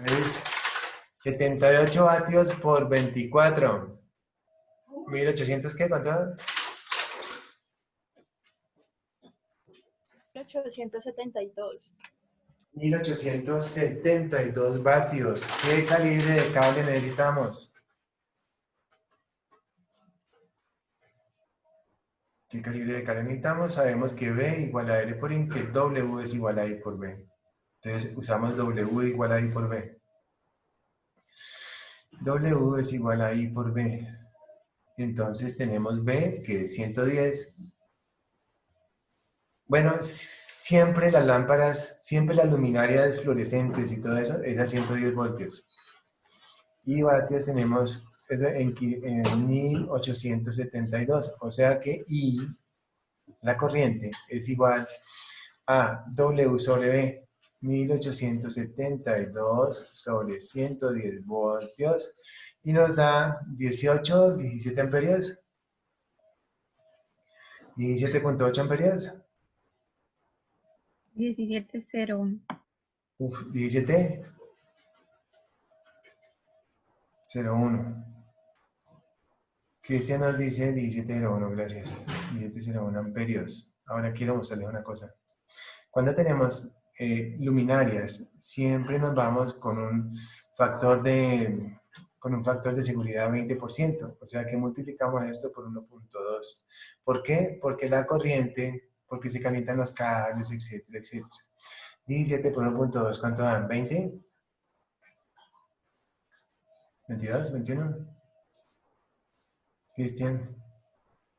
Es 78 vatios por 24. 1800, ¿qué? ¿Cuánto? 872. 1872 vatios. ¿Qué calibre de cable necesitamos? ¿Qué calibre de cable necesitamos? Sabemos que B igual a L por I, que W es igual a I por B. Entonces usamos W igual a I por B. W es igual a I por B. Entonces tenemos B, que es 110, Bueno, siempre las lámparas, siempre las luminarias fluorescentes y todo eso es a 110 voltios. Y vatios tenemos eso en 1872. O sea que I, la corriente, es igual a W sobre V, 1872 sobre 110 voltios, y nos da 18, 17 amperios, 17.8 amperios, 1701. 17.01. Cristian nos dice 17.01, gracias. 17.01 amperios. Ahora quiero mostrarles una cosa. Cuando tenemos luminarias, siempre nos vamos con un factor de seguridad 20%. O sea que multiplicamos esto por 1.2. ¿Por qué? Porque la corriente, porque se calientan los cables, etcétera, etcétera. 17 por 1.2, ¿cuánto dan? ¿20? ¿22? ¿21? Cristian.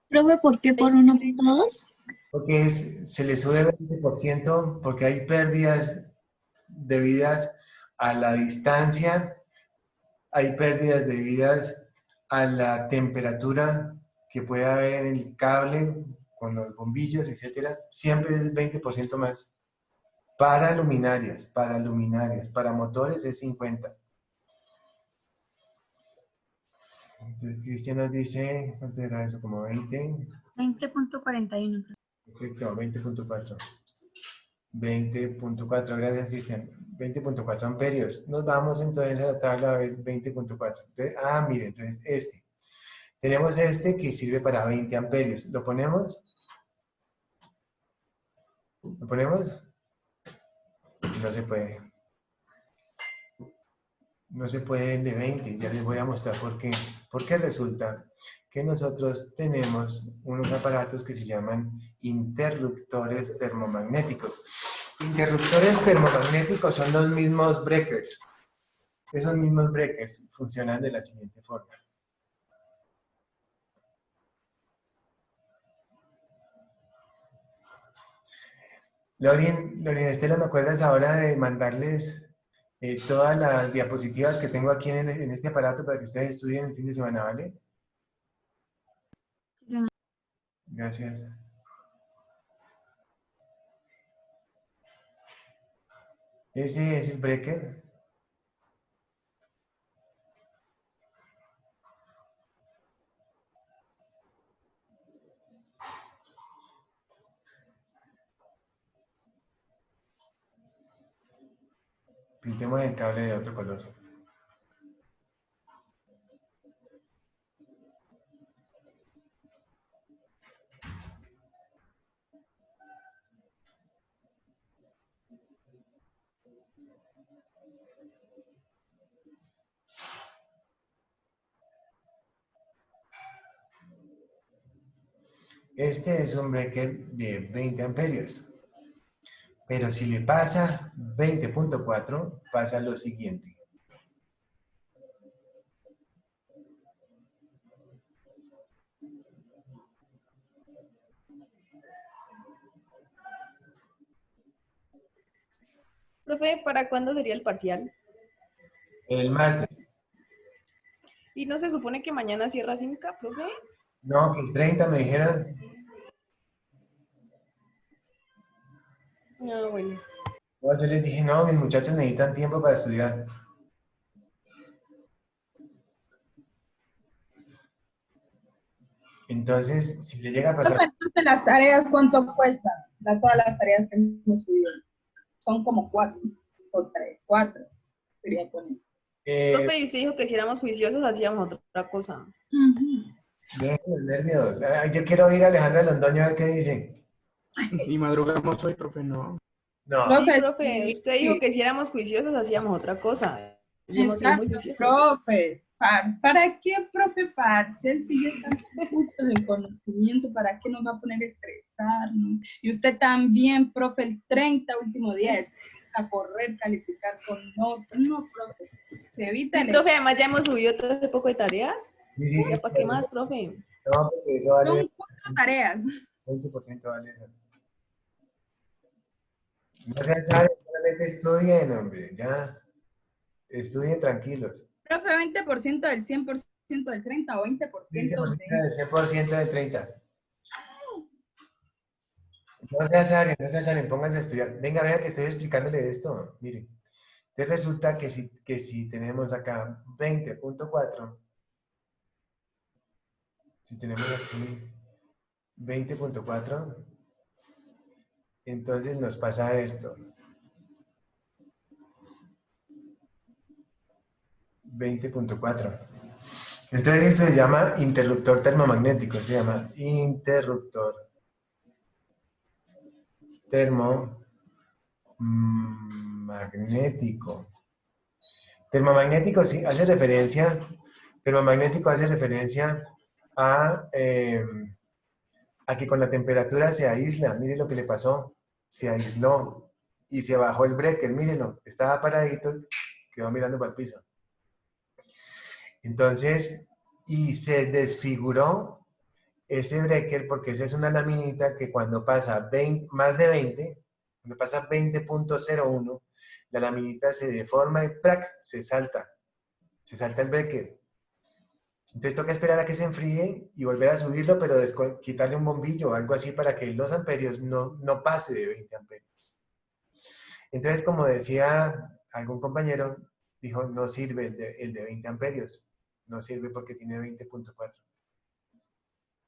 Profe, ¿por qué por 1.2? Porque se le sube 20%, porque hay pérdidas debidas a la distancia, hay pérdidas debidas a la temperatura que puede haber en el cable con los bombillos, etcétera. Siempre es 20% más. Para luminarias, para motores es 50. Entonces, Cristian nos dice, ¿cuánto era eso? Como 20. 20.41. Perfecto, 20.4. 20.4, gracias Cristian. 20.4 amperios. Nos vamos entonces a la tabla 20.4. Miren, entonces tenemos este que sirve para 20 amperios. ¿Lo ponemos? ¿Lo ponemos? No se puede. No se puede el de 20. Ya les voy a mostrar por qué. Porque resulta que nosotros tenemos unos aparatos que se llaman interruptores termomagnéticos. Interruptores termomagnéticos son los mismos breakers. Esos mismos breakers funcionan de la siguiente forma. Lorin, Estela, ¿me acuerdas ahora de mandarles todas las diapositivas que tengo aquí en este aparato para que ustedes estudien el fin de semana, ¿vale? Sí, señor. Gracias. Ese es el breaker. Pintemos el cable de otro color. Este es un breaker de 20 amperios. Pero si le pasa 20.4, pasa lo siguiente. Profe, ¿para cuándo sería el parcial? El martes. ¿Y no se supone que mañana cierra Simca, profe? No, que el 30 me dijeron. No, bueno. No, yo les dije, no, mis muchachos necesitan tiempo para estudiar. Entonces, si le llega a pasar... Entonces, las tareas, ¿cuánto cuestan? Todas las tareas que hemos subido. Son como 4 o 3, 4. Quería poner. Profe, y usted dijo que si éramos juiciosos hacíamos otra cosa. Dejen los nervios. Yo quiero oír a Alejandra Londoño a ver qué dice. Y madrugamos hoy, profe, no. No. Sí, profe, usted dijo que si éramos juiciosos hacíamos otra cosa. Hemos sido muy juiciosos. Profe, ¿para qué, profe, parcial? Si ya están justos en conocimiento, ¿para qué nos va a poner a estresarnos? Y usted también, profe, el 30 último día es a correr, calificar con notas. No, profe, se evita el profe, además ya hemos subido todo ese poco de tareas. Sí, ¿Para qué más, profe? No, porque eso vale... Son 4 tareas. 20% vale eso. No se sabe, solamente estudien, hombre, ya. Estudien tranquilos. Profe, 20% del 100% del 30 o 20% 20% de... del 100% del 30. No se azaren, no se azaren, pónganse a estudiar. Venga, vea que estoy explicándole esto. Miren, entonces resulta que si tenemos acá 20.4, si tenemos aquí 20.4, entonces nos pasa esto. 20.4. Entonces se llama interruptor termomagnético, se llama interruptor termomagnético. Termomagnético sí termomagnético hace referencia a, a que con la temperatura se aísla. Mire lo que le pasó, se aisló y se bajó el breaker, mírenlo, estaba paradito, quedó mirando para el piso. Entonces, y se desfiguró ese breaker porque esa es una laminita que cuando pasa más de 20, cuando pasa 20.01, la laminita se deforma y ¡prac! Se salta el breaker. Entonces toca esperar a que se enfríe y volver a subirlo, pero quitarle un bombillo o algo así para que los amperios no pase de 20 amperios. Entonces, como decía algún compañero, dijo, no sirve el de 20 amperios, no sirve porque tiene 20.4.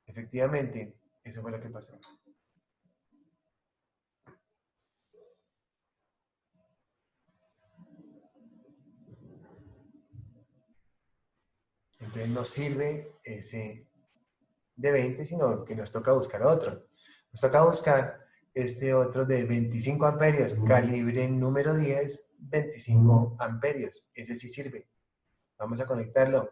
Efectivamente, eso fue lo que pasó. Entonces no sirve ese de 20, sino que nos toca buscar otro. Nos toca buscar este otro de 25 amperios, calibre número 10, 25 amperios. Ese sí sirve. Vamos a conectarlo.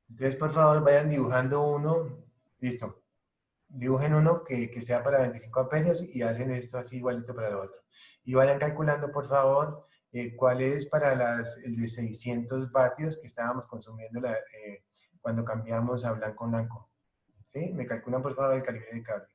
Entonces, por favor, vayan dibujando uno. Listo. Dibujen uno que sea para 25 amperios y hacen esto así igualito para el otro. Y vayan calculando, por favor, cuál es para el de 600 vatios que estábamos consumiendo cuando cambiamos a blanco-blanco. ¿Sí? Me calculan, por favor, el calibre de cable.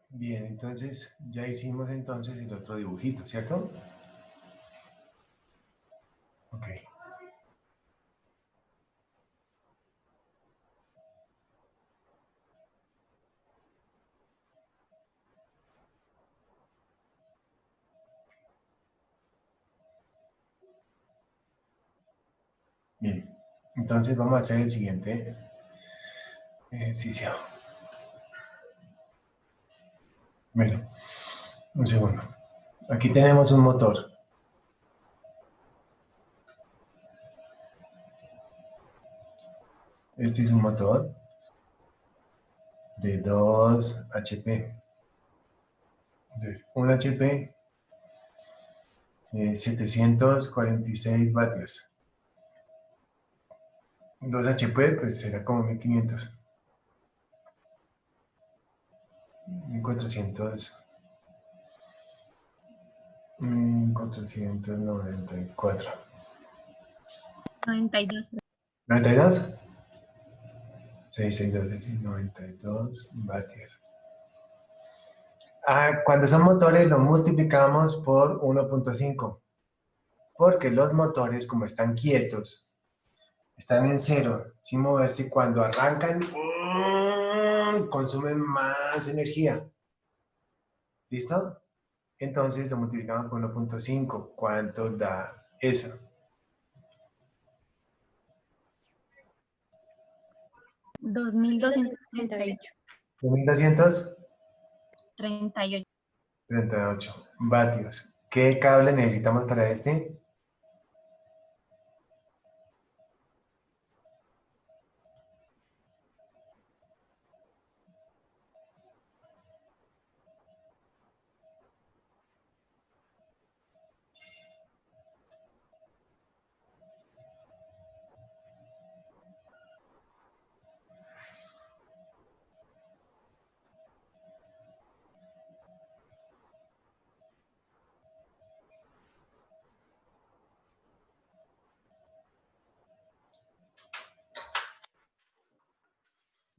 Bien, entonces ya hicimos entonces el otro dibujito, ¿cierto? Ok. Bien, entonces vamos a hacer el siguiente ejercicio. Bueno, un segundo. Aquí tenemos un motor. Este es un motor de 2 HP. Entonces, 1 HP, 746 vatios. 2 HP, pues será como 1500. 1400. 494. 92. 92. 662, 92 vatios. Cuando son motores lo multiplicamos por 1.5. Porque los motores, como están quietos, están en cero, sin moverse, cuando arrancan, consumen más energía. ¿Listo? Entonces lo multiplicamos por 1.5. ¿Cuánto da eso? 2238. 1238 38. vatios. ¿Qué cable necesitamos para este?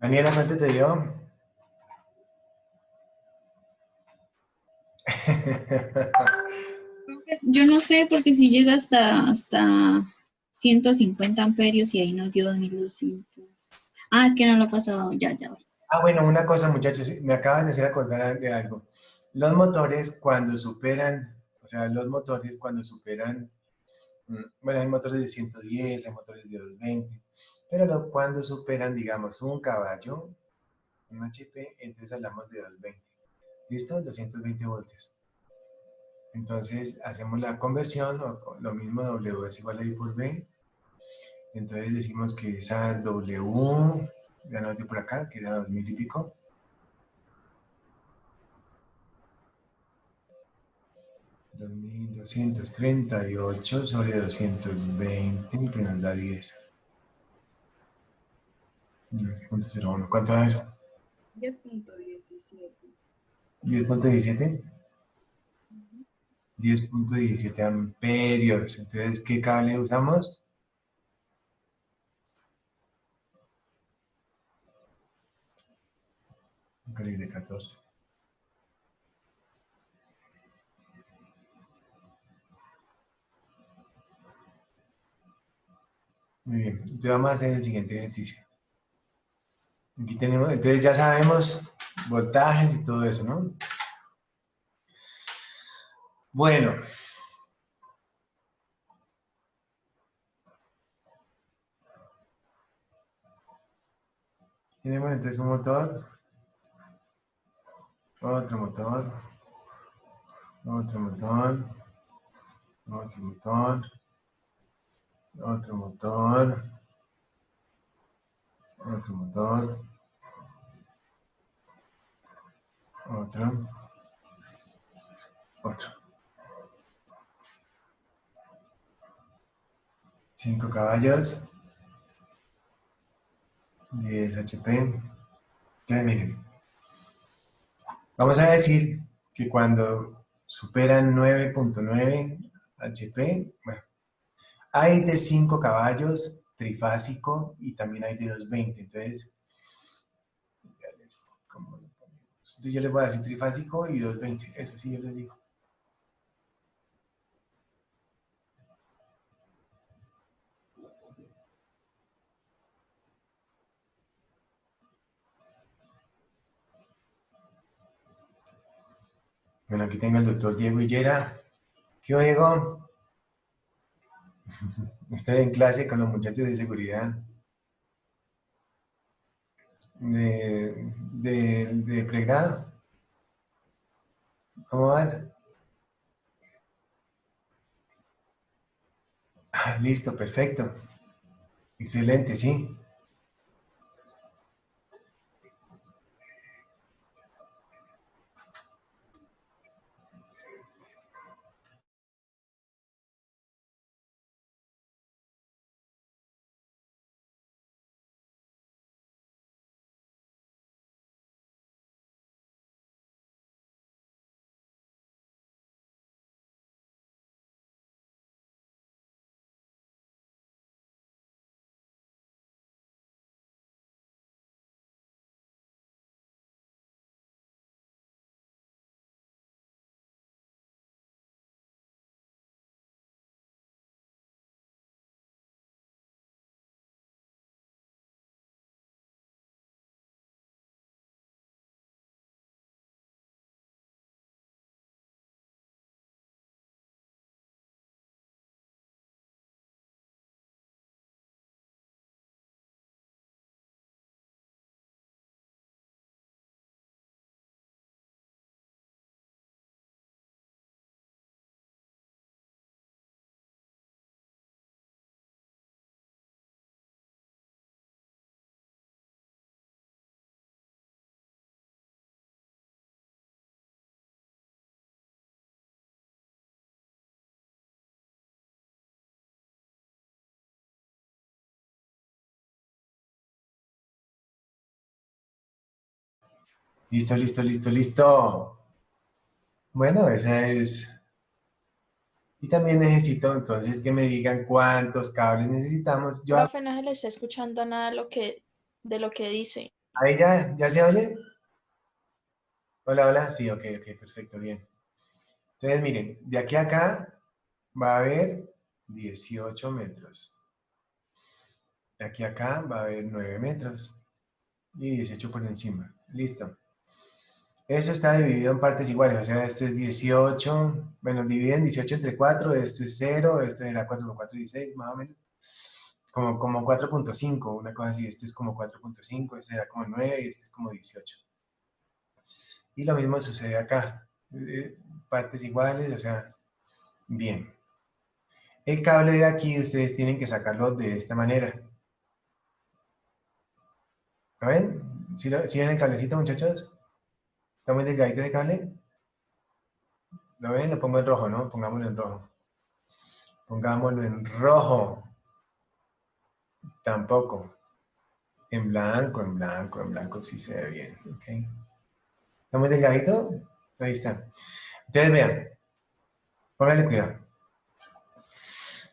Daniela, ¿cuánto te dio? Yo no sé, porque si llega hasta 150 amperios y ahí nos dio 2200. Ah, es que no lo ha pasado. Ya. Bueno, una cosa, muchachos, me acabas de hacer acordar de algo. Los motores cuando superan, bueno, hay motores de 110, hay motores de 220, pero cuando superan, digamos, un caballo, un HP, entonces hablamos de 220. ¿Listo? 220 voltios. Entonces, hacemos la conversión, o lo mismo, W es igual a I por V. Entonces decimos que esa W, ya no por acá, que era 2000 y pico. $2,238 sobre 220, que nos da 10. 10.01. ¿Cuánto da eso? 10.17. 10.17. 10.17 amperios. Entonces, ¿qué cable usamos? Un calibre 14. Muy bien. Entonces vamos a hacer el siguiente ejercicio. Aquí tenemos, entonces ya sabemos voltajes y todo eso, ¿no? Bueno. Tenemos entonces un motor, otro motor, otro motor, otro motor, otro motor, otro motor, otro. 5 caballos, 10 HP. Entonces, miren, vamos a decir que cuando superan 9.9 HP, bueno, hay de 5 caballos, trifásico, y también hay de 220. Entonces, ¿cómo lo ponemos? Entonces yo les voy a decir trifásico y 220. Eso sí yo les digo. Bueno, aquí tengo al doctor Diego Hillera. ¿Qué oigo? Estoy en clase con los muchachos de seguridad de pregrado. ¿Cómo vas? Ah, listo, perfecto. Excelente, sí. Listo, listo, listo, listo. Bueno, esa es... Y también necesito entonces que me digan cuántos cables necesitamos. Yo, Profe, no se le está escuchando nada de lo que dice. ahí ya se oye. Hola, hola. Sí, ok, ok, perfecto, bien. Entonces, miren, de aquí a acá va a haber 18 metros. De aquí a acá va a haber 9 metros. Y 18 por encima. Listo. Eso está dividido en partes iguales, o sea, esto es 18, bueno, dividen 18 entre 4, esto es 0, esto era 4 por 4, 16, más o menos. Como 4.5, una cosa así, este es como 4.5, este era como 9 y este es como 18. Y lo mismo sucede acá, partes iguales, o sea, bien. El cable de aquí ustedes tienen que sacarlo de esta manera. ¿Lo ven? ¿Sí ven el cablecito, muchachos? ¿Está muy delgadito ese cable? ¿Lo ven? Lo pongo en rojo, ¿no? Pongámoslo en rojo. Pongámoslo en rojo. Tampoco. En blanco, en blanco, en blanco sí se ve bien. ¿Okay? ¿Está muy delgadito? Ahí está. Entonces vean, pónganle cuidado.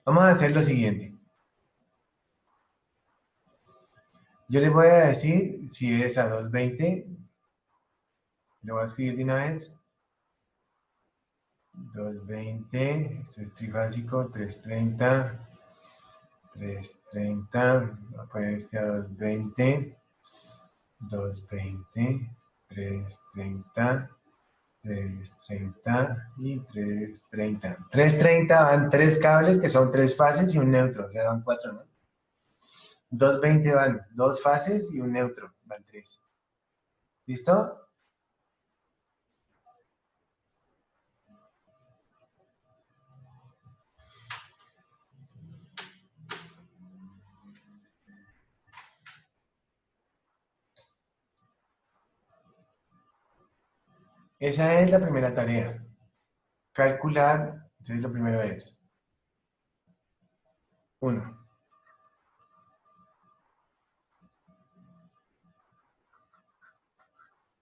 Vamos a hacer lo siguiente. Yo les voy a decir si es a 220. Lo voy a escribir de una vez. 220. Esto es trifásico. 330. 330. Voy a poner este a 220. 220. 330. 330 y 330. 330 van 3 cables que son 3 fases y un neutro, o sea, van 4, ¿no? 220 van 2 fases y un neutro, van 3. ¿Listo? Esa es la primera tarea. Calcular, entonces lo primero es 1.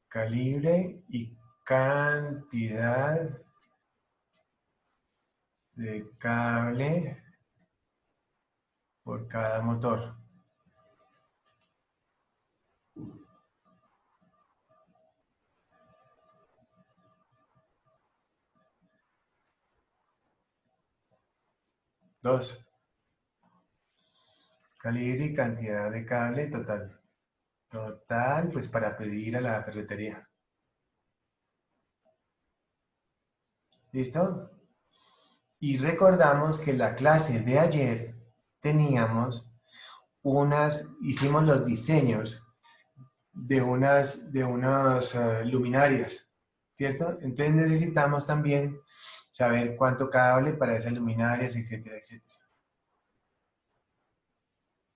Calibre y cantidad de cable por cada motor. 2. Calibre y cantidad de cable total. Total, pues para pedir a la ferretería. ¿Listo? Y recordamos que en la clase de ayer teníamos hicimos los diseños de unas luminarias, ¿cierto? Entonces necesitamos también saber cuánto cable para esas luminarias, etcétera, etcétera.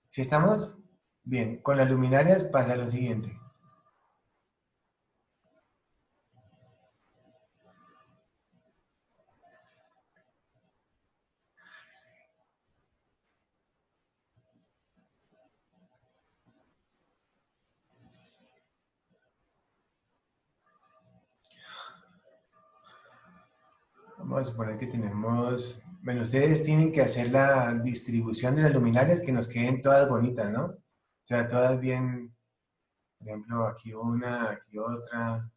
¿Sí estamos? Bien, con las luminarias pasa lo siguiente. Vamos a suponer que tenemos... Bueno, ustedes tienen que hacer la distribución de las luminarias que nos queden todas bonitas, ¿no? O sea, todas bien... Por ejemplo, aquí una, aquí otra.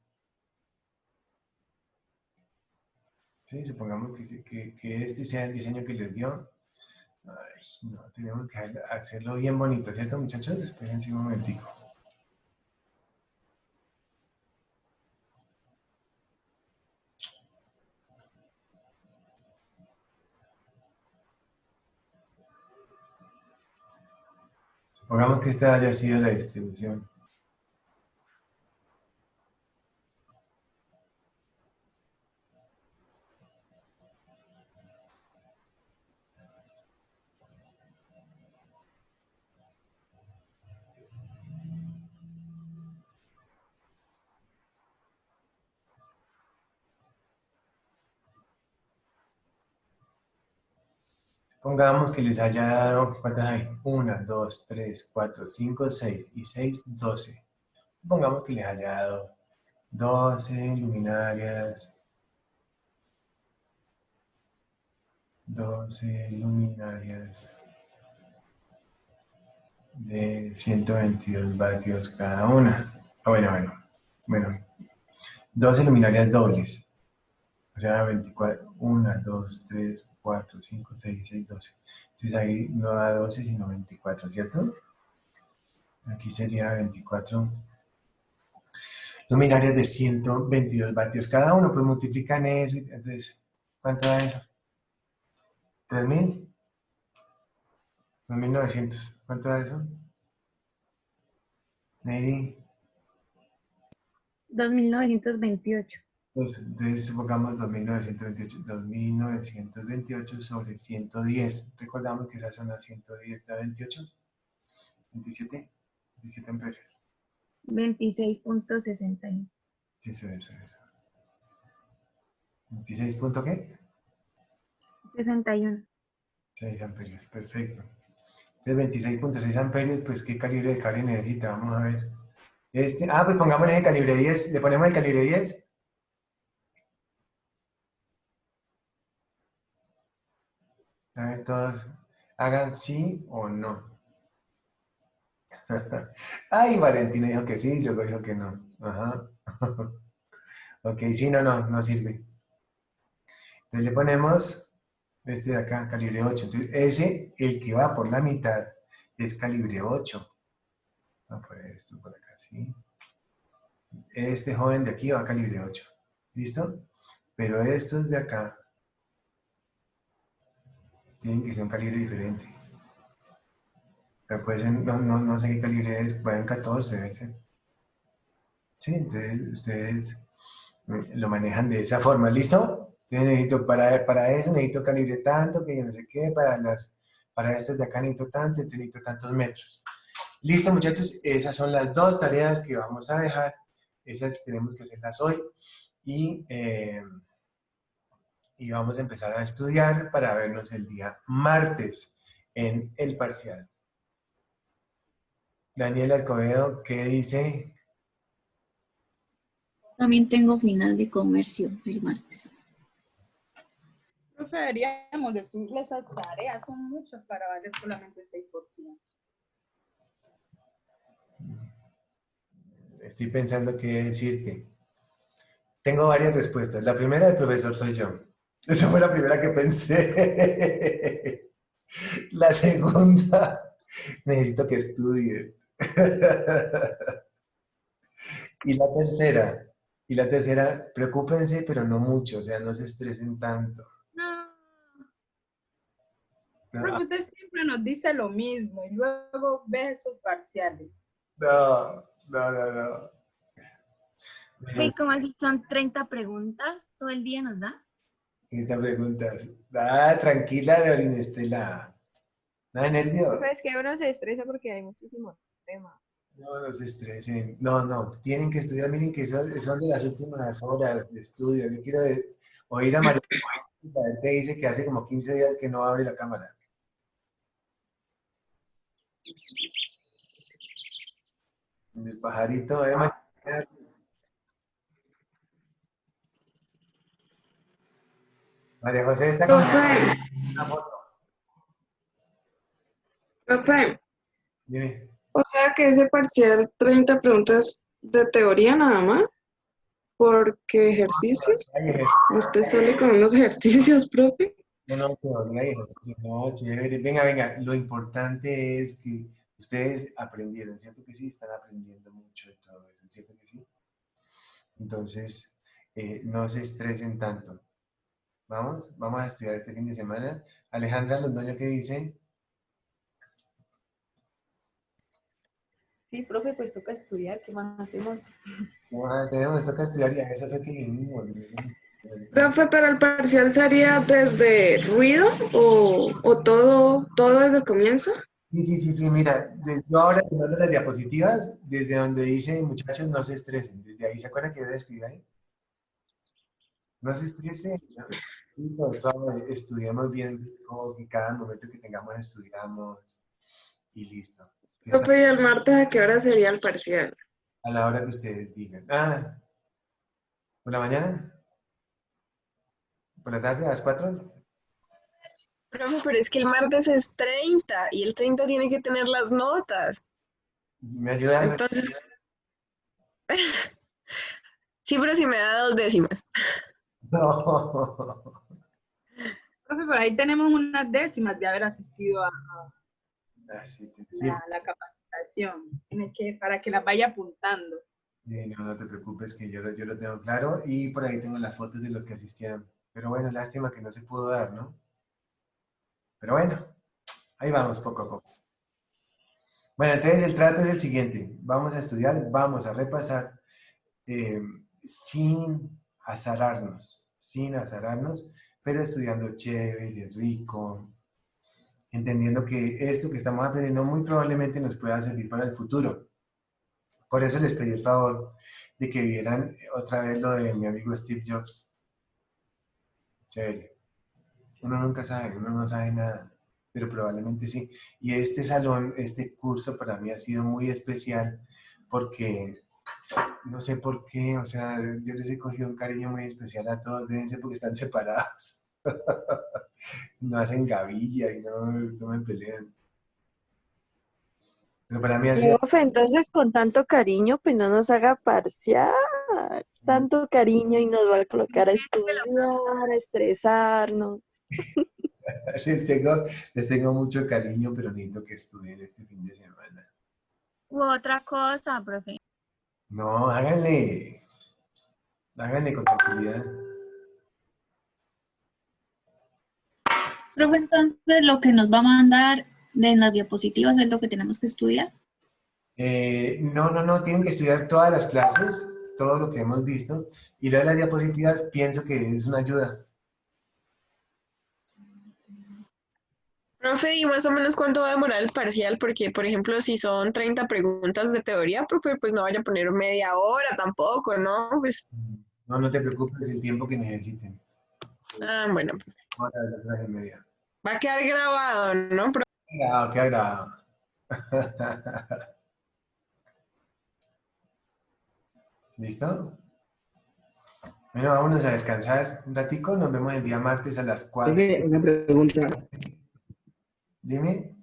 Sí, supongamos que este sea el diseño que les dio. Ay, no, tenemos que hacerlo bien bonito, ¿cierto, muchachos? Espérense un momentico. Supongamos que esta haya sido la distribución. Pongamos que les haya dado, ¿cuántas hay? 1, 2, 3, 4, 5, 6 y 6, 12. Pongamos que les haya dado 12 luminarias. 12 luminarias de 122 vatios cada una. Bueno, 12 luminarias dobles. O sea, 24, 1, 2, 3, 4, 5, 6, 6, 12. Entonces ahí no da 12, sino 24, ¿cierto? Aquí sería 24 luminarias de 122 vatios cada uno, pues multiplican eso. Entonces, ¿cuánto da eso? ¿3.000? 2.900. ¿Cuánto da eso? Nady. 2.928. Entonces pongamos 2.928. 2.928 sobre 110. Recordamos que esa son las 110 da 28. 27. 27 amperios. 26.61. Eso. ¿26 punto qué? 61. 6 amperios, perfecto. Entonces 26.6 amperios, pues ¿qué calibre de cable necesita? Vamos a ver. Pues pongámosle el calibre 10. ¿Le ponemos el calibre 10? A ver, todos hagan sí o no. Ay, Valentina dijo que sí, luego dijo que no. Ajá. Ok, sí, no sirve. Entonces le ponemos este de acá, calibre 8. Entonces el que va por la mitad, es calibre 8. Vamos a poner esto por acá, ¿sí? Este joven de aquí va a calibre 8. ¿Listo? Pero estos de acá tienen que ser un calibre diferente. Pero puede ser, no sé qué calibre es, pueden 14 veces. Sí, entonces ustedes lo manejan de esa forma. ¿Listo? Entonces necesito, para eso necesito calibre tanto, que yo no sé qué, para estas de acá necesito tanto, necesito tantos metros. Listo, muchachos, esas son las dos tareas que vamos a dejar. Esas tenemos que hacerlas hoy. Y vamos a empezar a estudiar para vernos el día martes en el parcial. Daniela Escobedo, ¿qué dice? También tengo final de comercio el martes. Profe, deberíamos decirle esas tareas, son muchas para valer solamente 6%. Estoy pensando qué decirte. Tengo varias respuestas. La primera del profesor soy yo. Esa fue la primera que pensé. La segunda, necesito que estudie. Y la tercera, preocúpense, pero no mucho, o sea, no se estresen tanto. No, No, profe, usted siempre nos dice lo mismo y luego ve esos parciales. no. Ok, ¿cómo así? ¿Son 30 preguntas? ¿Todo el día nos da? ¿Qué te preguntas? Tranquila, Estela. Nada de nervio. Profe, es que uno se estresa porque hay muchísimos temas. No se estresen. No, tienen que estudiar. Miren que son de las últimas horas de estudio. Yo quiero oír a María, a ver qué dice que hace como 15 días que no abre la cámara. El pajarito, María José está con una foto. Profe, Dime. o sea que ese parcial 30 preguntas de teoría nada más, porque ejercicios, usted sale con unos ejercicios, profe. No, teoría y ejercicio. No, chévere. Venga. Lo importante es que ustedes aprendieron, ¿cierto que sí? Están aprendiendo mucho de todo eso, ¿cierto que sí? Entonces, no se estresen tanto. Vamos a estudiar este fin de semana. Alejandra Londoño, ¿qué dice? Sí, profe, pues toca estudiar, ¿qué más hacemos? Nos toca estudiar y a eso fue que vinimos. Profe, pero el parcial sería desde ruido o todo desde el comienzo. Sí, mira, yo ahora que mando las diapositivas, desde donde dice, muchachos, no se estresen, desde ahí, ¿se acuerdan que debe escribir ahí? No se estresen, ¿no? Sí, todo suave, estudiamos bien, como que cada momento que tengamos estudiamos y listo. Profe, ¿y el martes a qué hora sería el parcial? A la hora que ustedes digan. ¿Por la mañana? ¿Por la tarde a las 4? Profe, pero es que el martes es 30 y el 30 tiene que tener las notas. ¿Me ayudas? Entonces, sí, pero si me da 2 décimas. No. Profe, por ahí tenemos unas décimas de haber asistido a Sí. la capacitación, para que las vaya apuntando. No te preocupes que yo lo tengo claro y por ahí tengo las fotos de los que asistieron. Pero bueno, lástima que no se pudo dar, ¿no? Pero bueno, ahí vamos poco a poco. Bueno, entonces el trato es el siguiente. Vamos a estudiar, vamos a repasar sin azararnos, pero estudiando chévere, rico, entendiendo que esto que estamos aprendiendo muy probablemente nos pueda servir para el futuro. Por eso les pedí el favor de que vieran otra vez lo de mi amigo Steve Jobs. Chévere. Uno nunca sabe, uno no sabe nada, pero probablemente sí. Y este salón, este curso para mí ha sido muy especial porque no sé por qué, o sea, yo les he cogido un cariño muy especial a todos, deben ser porque están separados. No hacen gavilla y no me pelean. Pero para mí ha sido... Profe, entonces con tanto cariño, pues no nos haga parcial. Tanto cariño y nos va a colocar a estudiar, a estresarnos. Les tengo mucho cariño, pero necesito que estudien este fin de semana. U otra cosa, profe. No, háganle con tranquilidad. Profe, entonces lo que nos va a mandar de las diapositivas es lo que tenemos que estudiar. No, tienen que estudiar todas las clases, todo lo que hemos visto, y lo de las diapositivas pienso que es una ayuda. Profe, ¿y más o menos cuánto va a demorar el parcial? Porque, por ejemplo, si son 30 preguntas de teoría, profe, pues no vaya a poner media hora tampoco, ¿no? Pues... No te preocupes el tiempo que necesiten. Bueno. Ahora las horas y media. Va a quedar grabado, ¿no? Queda grabado. ¿Listo? Bueno, vámonos a descansar un ratico. Nos vemos el día martes a las 4. Profe, una pregunta. Dime.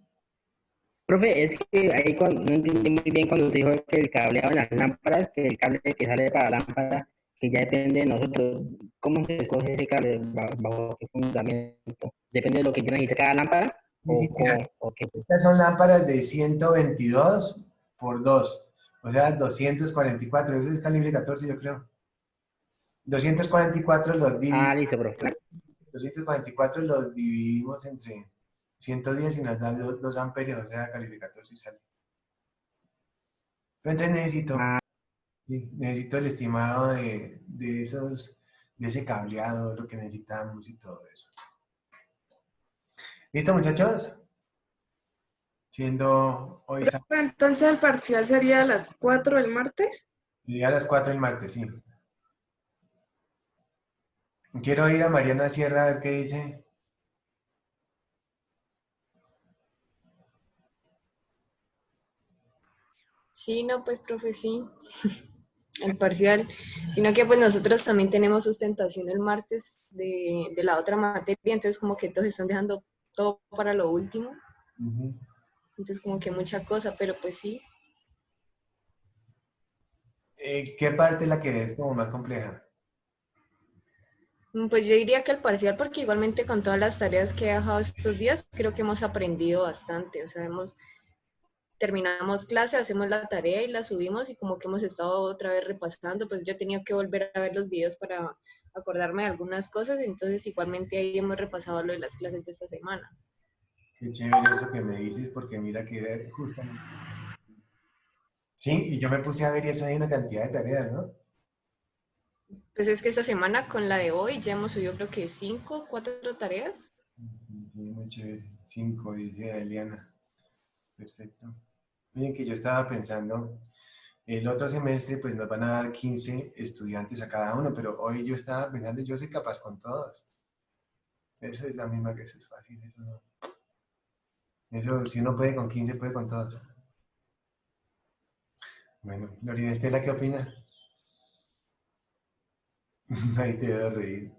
Profe, es que ahí no entendí muy bien cuando se dijo que el cableado en las lámparas, que el cable que sale para la lámpara, que ya depende de nosotros. ¿Cómo se escoge ese cable? ¿Bajo qué fundamento? ¿Depende de lo que yo necesite cada lámpara? Sí, mira, o qué? estas son lámparas de 122 por 2, o sea, 244. Eso es calibre 14, yo creo. 244 los Ah, listo, profe. 244 los dividimos entre 110 y nos da 2 amperios, o sea, calibre 14 y sale. Pero entonces necesito el estimado de ese cableado, lo que necesitamos y todo eso. ¿Listo, muchachos? Siendo hoy sábado. Entonces el parcial sería a las 4 el martes. Y a las 4 el martes, sí. Quiero ir a Mariana Sierra a ver qué dice. Sí, no, pues profe, sí, el parcial, sino que pues nosotros también tenemos sustentación el martes de la otra materia, entonces como que todos están dejando todo para lo último, entonces como que mucha cosa, pero pues sí. ¿Qué parte es la que es como más compleja? Pues yo diría que el parcial, porque igualmente con todas las tareas que he dejado estos días, creo que hemos aprendido bastante, o sea, terminamos clase, hacemos la tarea y la subimos y como que hemos estado otra vez repasando, pues yo he tenido que volver a ver los videos para acordarme de algunas cosas, entonces igualmente ahí hemos repasado lo de las clases de esta semana. Qué chévere eso que me dices, porque mira que era justamente... Sí, y yo me puse a ver y eso hay una cantidad de tareas, ¿no? Pues es que esta semana con la de hoy ya hemos subido creo que 4 tareas. Muy chévere. 5, dice Eliana. Perfecto. Miren que yo estaba pensando, el otro semestre pues nos van a dar 15 estudiantes a cada uno, pero hoy yo estaba pensando, yo soy capaz con todos. Eso es la misma que eso es fácil, eso no. Eso, si uno puede con 15, puede con todos. Bueno, Lorena Estela, ¿qué opina? Ahí te veo reír.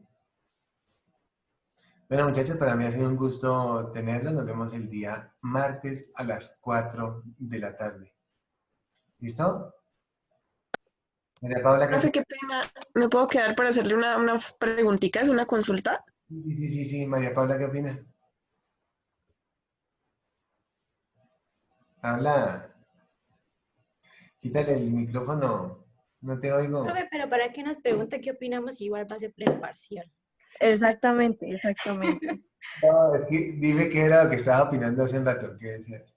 Bueno, muchachos, para mí ha sido un gusto tenerlos. Nos vemos el día martes a las 4 de la tarde. ¿Listo? María Paula, ¿qué Profe, qué pena. ¿Me puedo quedar para hacerle unas preguntitas, una consulta? Sí. María Paula, ¿qué opina? Habla. Quítale el micrófono. No te oigo. Profe, pero para que nos pregunte qué opinamos, igual va a ser preparcial. Exactamente. No, es que dime qué era lo que estaba opinando hace un rato. ¿Qué decías?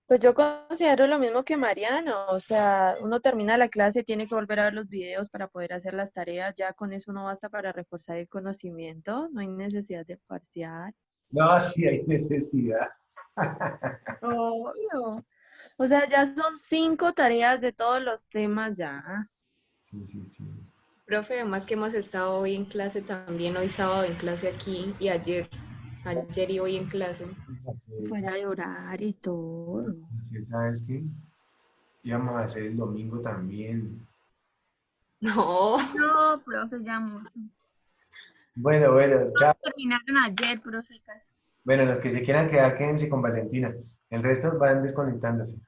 Pues yo considero lo mismo que Mariano, o sea, uno termina la clase y tiene que volver a ver los videos para poder hacer las tareas, ya con eso no basta para reforzar el conocimiento, no hay necesidad de parcial. No, sí hay necesidad. Obvio. O sea, ya son 5 tareas de todos los temas ya. Sí. Profe, además que hemos estado hoy en clase también, hoy sábado en clase aquí y ayer y hoy en clase. Fuera de horario y todo. Sí, ¿sabes qué? Íbamos a hacer el domingo también. No. No, profe, ya mucho. Bueno, chao. Terminaron ayer, profe. Casi. Bueno, los que se quieran quedar, quédense con Valentina. El resto van desconectándose.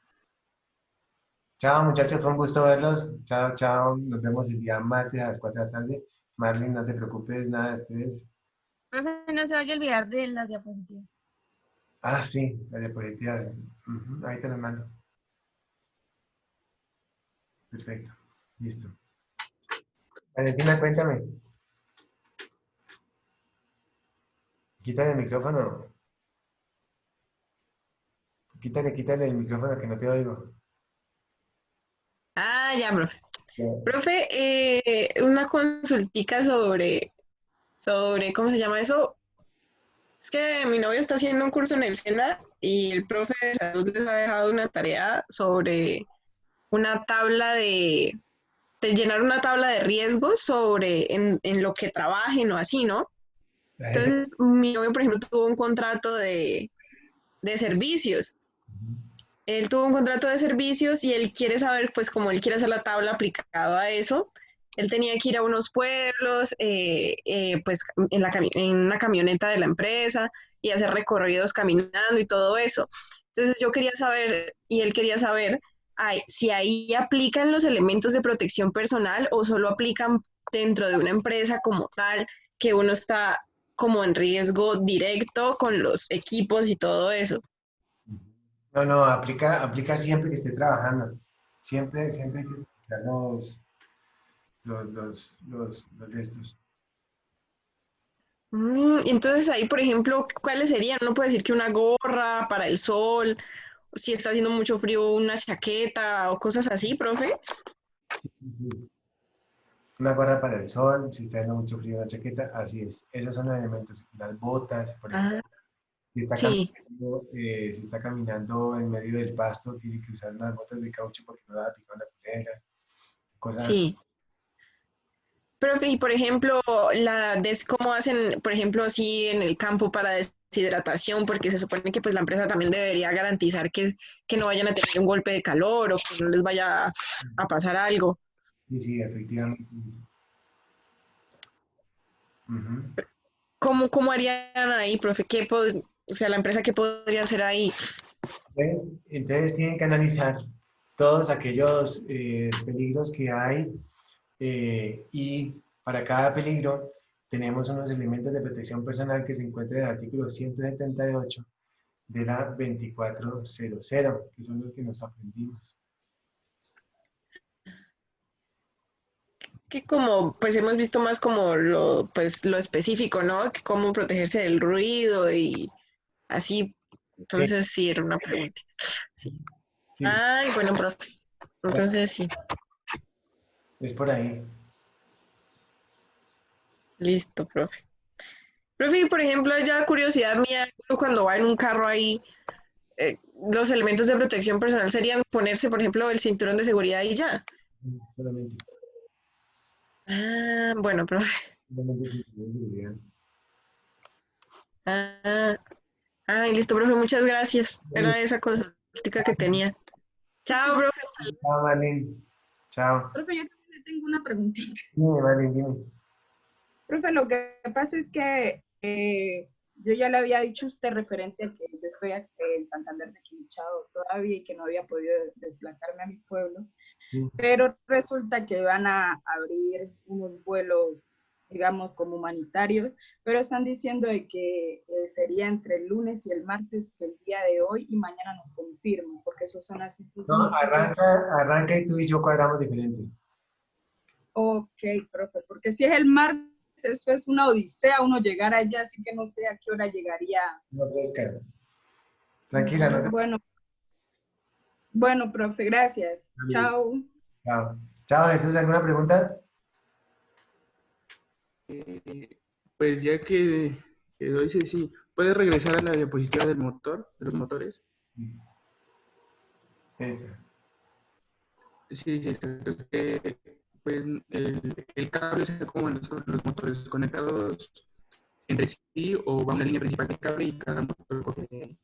Chao, muchachos, fue un gusto verlos. Chao. Nos vemos el día martes a las 4 de la tarde. Marlene, no te preocupes, nada de estrés. Profe, no se vaya a olvidar de las diapositivas. Ah, sí, las diapositivas. Ahí te las mando. Perfecto, listo. Valentina, cuéntame. Quítale el micrófono. Quítale el micrófono que no te oigo. Ah, ya, profe. Profe, una consultica sobre, ¿cómo se llama eso? Es que mi novio está haciendo un curso en el SENA y el profe de salud les ha dejado una tarea sobre una tabla de llenar una tabla de riesgos sobre en lo que trabajen o así, ¿no? Entonces, mi novio, por ejemplo, tuvo un contrato de servicios. Él tuvo un contrato de servicios y él quiere saber, pues como él quiere hacer la tabla aplicada a eso, él tenía que ir a unos pueblos, pues en una camioneta de la empresa y hacer recorridos caminando y todo eso. Entonces yo quería saber, y él quería saber, si ahí aplican los elementos de protección personal o solo aplican dentro de una empresa como tal, que uno está como en riesgo directo con los equipos y todo eso. No, no, aplica siempre que esté trabajando. Siempre hay que aplicar los de estos. Entonces ahí, por ejemplo, ¿cuáles serían? No puede decir que una gorra para el sol, si está haciendo mucho frío, una chaqueta o cosas así, profe. Una gorra para el sol, si está haciendo mucho frío, una chaqueta, así es. Esos son los elementos. Las botas, por ejemplo. Sí. Si está caminando en medio del pasto, tiene que usar unas botas de caucho porque no da pico en la culebra. Cosas así. Sí. Profe, y por ejemplo, ¿cómo hacen, por ejemplo, así en el campo para deshidratación? Porque se supone que pues la empresa también debería garantizar que no vayan a tener un golpe de calor o que no les vaya a pasar algo. Sí, sí, efectivamente. ¿Cómo harían ahí, profe? O sea, la empresa, ¿qué podría hacer ahí? Entonces tienen que analizar todos aquellos peligros que hay y para cada peligro tenemos unos elementos de protección personal que se encuentran en el artículo 178 de la 2400, que son los que nos aprendimos. Que como, pues hemos visto más como pues, lo específico, ¿no? Que cómo protegerse del ruido y así. Entonces sí, era una pregunta. Sí. Ay, bueno, profe. Entonces sí. Es por ahí. Listo, profe. Profe, y por ejemplo, ya curiosidad mía, cuando va en un carro ahí, los elementos de protección personal serían ponerse, por ejemplo, el cinturón de seguridad y ya. Solamente. Ah, bueno, profe. Ah, listo, profe, muchas gracias. Era esa consulta que tenía. Chao, profe. Chao, Marlene. Chao. Profe, yo también tengo una preguntita. Dime, Marlene, dime. Profe, lo que pasa es que yo ya le había dicho a usted referente a que yo estoy aquí en Santander de Quilichao todavía y que no había podido desplazarme a mi pueblo, pero resulta que van a abrir unos vuelos, digamos, como humanitarios, pero están diciendo de que sería entre el lunes y el martes, que el día de hoy y mañana nos confirman, porque esos son las No, arranca y tú y yo cuadramos diferente. Ok, profe, porque si es el martes, eso es una odisea, uno llegar allá, así que no sé a qué hora llegaría. No fresca. Tranquila, no te... Bueno, profe, gracias. Chao. Chao. Chao, Jesús, ¿alguna pregunta? Pues ya que dice sí, ¿puedes regresar a la diapositiva del motor, de los motores? Esta. Sí, exacto. Pues el cable está como en los motores conectados entre sí o va una línea principal del cable y cada motor coge.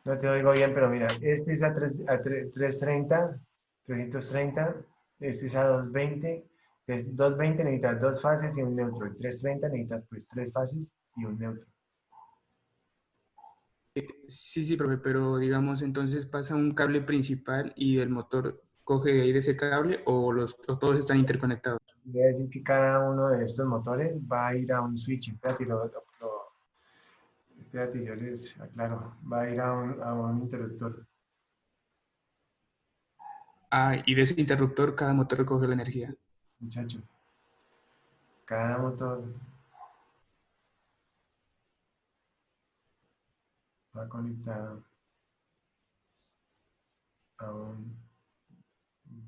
No te oigo bien, pero mira, este es a 330, 330, este es a 220. Entonces, 220 necesitas dos fases y un neutro. El 330 necesitas pues tres fases y un neutro. Sí, profe, pero digamos entonces pasa un cable principal y el motor coge de ahí de ese cable o todos están interconectados. Voy a decir que cada uno de estos motores va a ir a un switch. Espérate, yo les aclaro. Va a ir a un interruptor. Ah, y de ese interruptor cada motor coge la energía. Muchachos, cada motor va conectado a un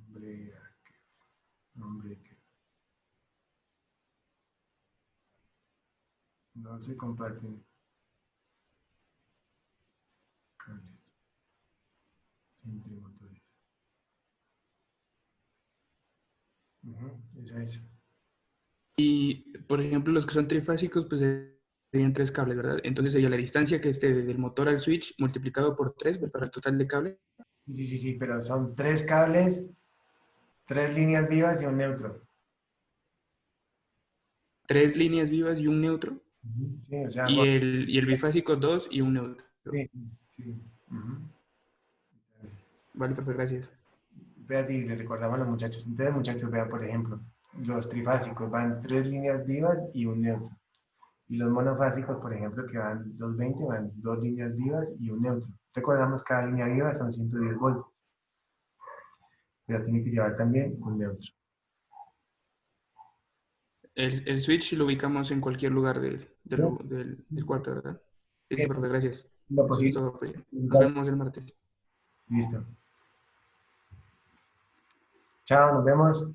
breaker. No se comparten cables entre motores. Esa es. Y, por ejemplo, los que son trifásicos, pues serían tres cables, ¿verdad? Entonces sería la distancia que esté del motor al switch multiplicado por 3 para el total de cable. Sí, pero son tres cables, tres líneas vivas y un neutro. Tres líneas vivas y un neutro. Sí, o sea, y el bifásico 2 y un neutro. Sí. Vale, perfecto, gracias. Espérate, y le recordamos a los muchachos. Entonces, muchachos, vean, por ejemplo, los trifásicos van tres líneas vivas y un neutro. Y los monofásicos, por ejemplo, que van 220, van 2 líneas vivas y un neutro. Recordamos que cada línea viva son 110 voltios. Pero tiene que llevar también un neutro. El switch lo ubicamos en cualquier lugar del cuarto, ¿verdad? Listo, profe, gracias. Lo posible. Listo, profe. Nos vemos el martes. Listo. Chao, nos vemos.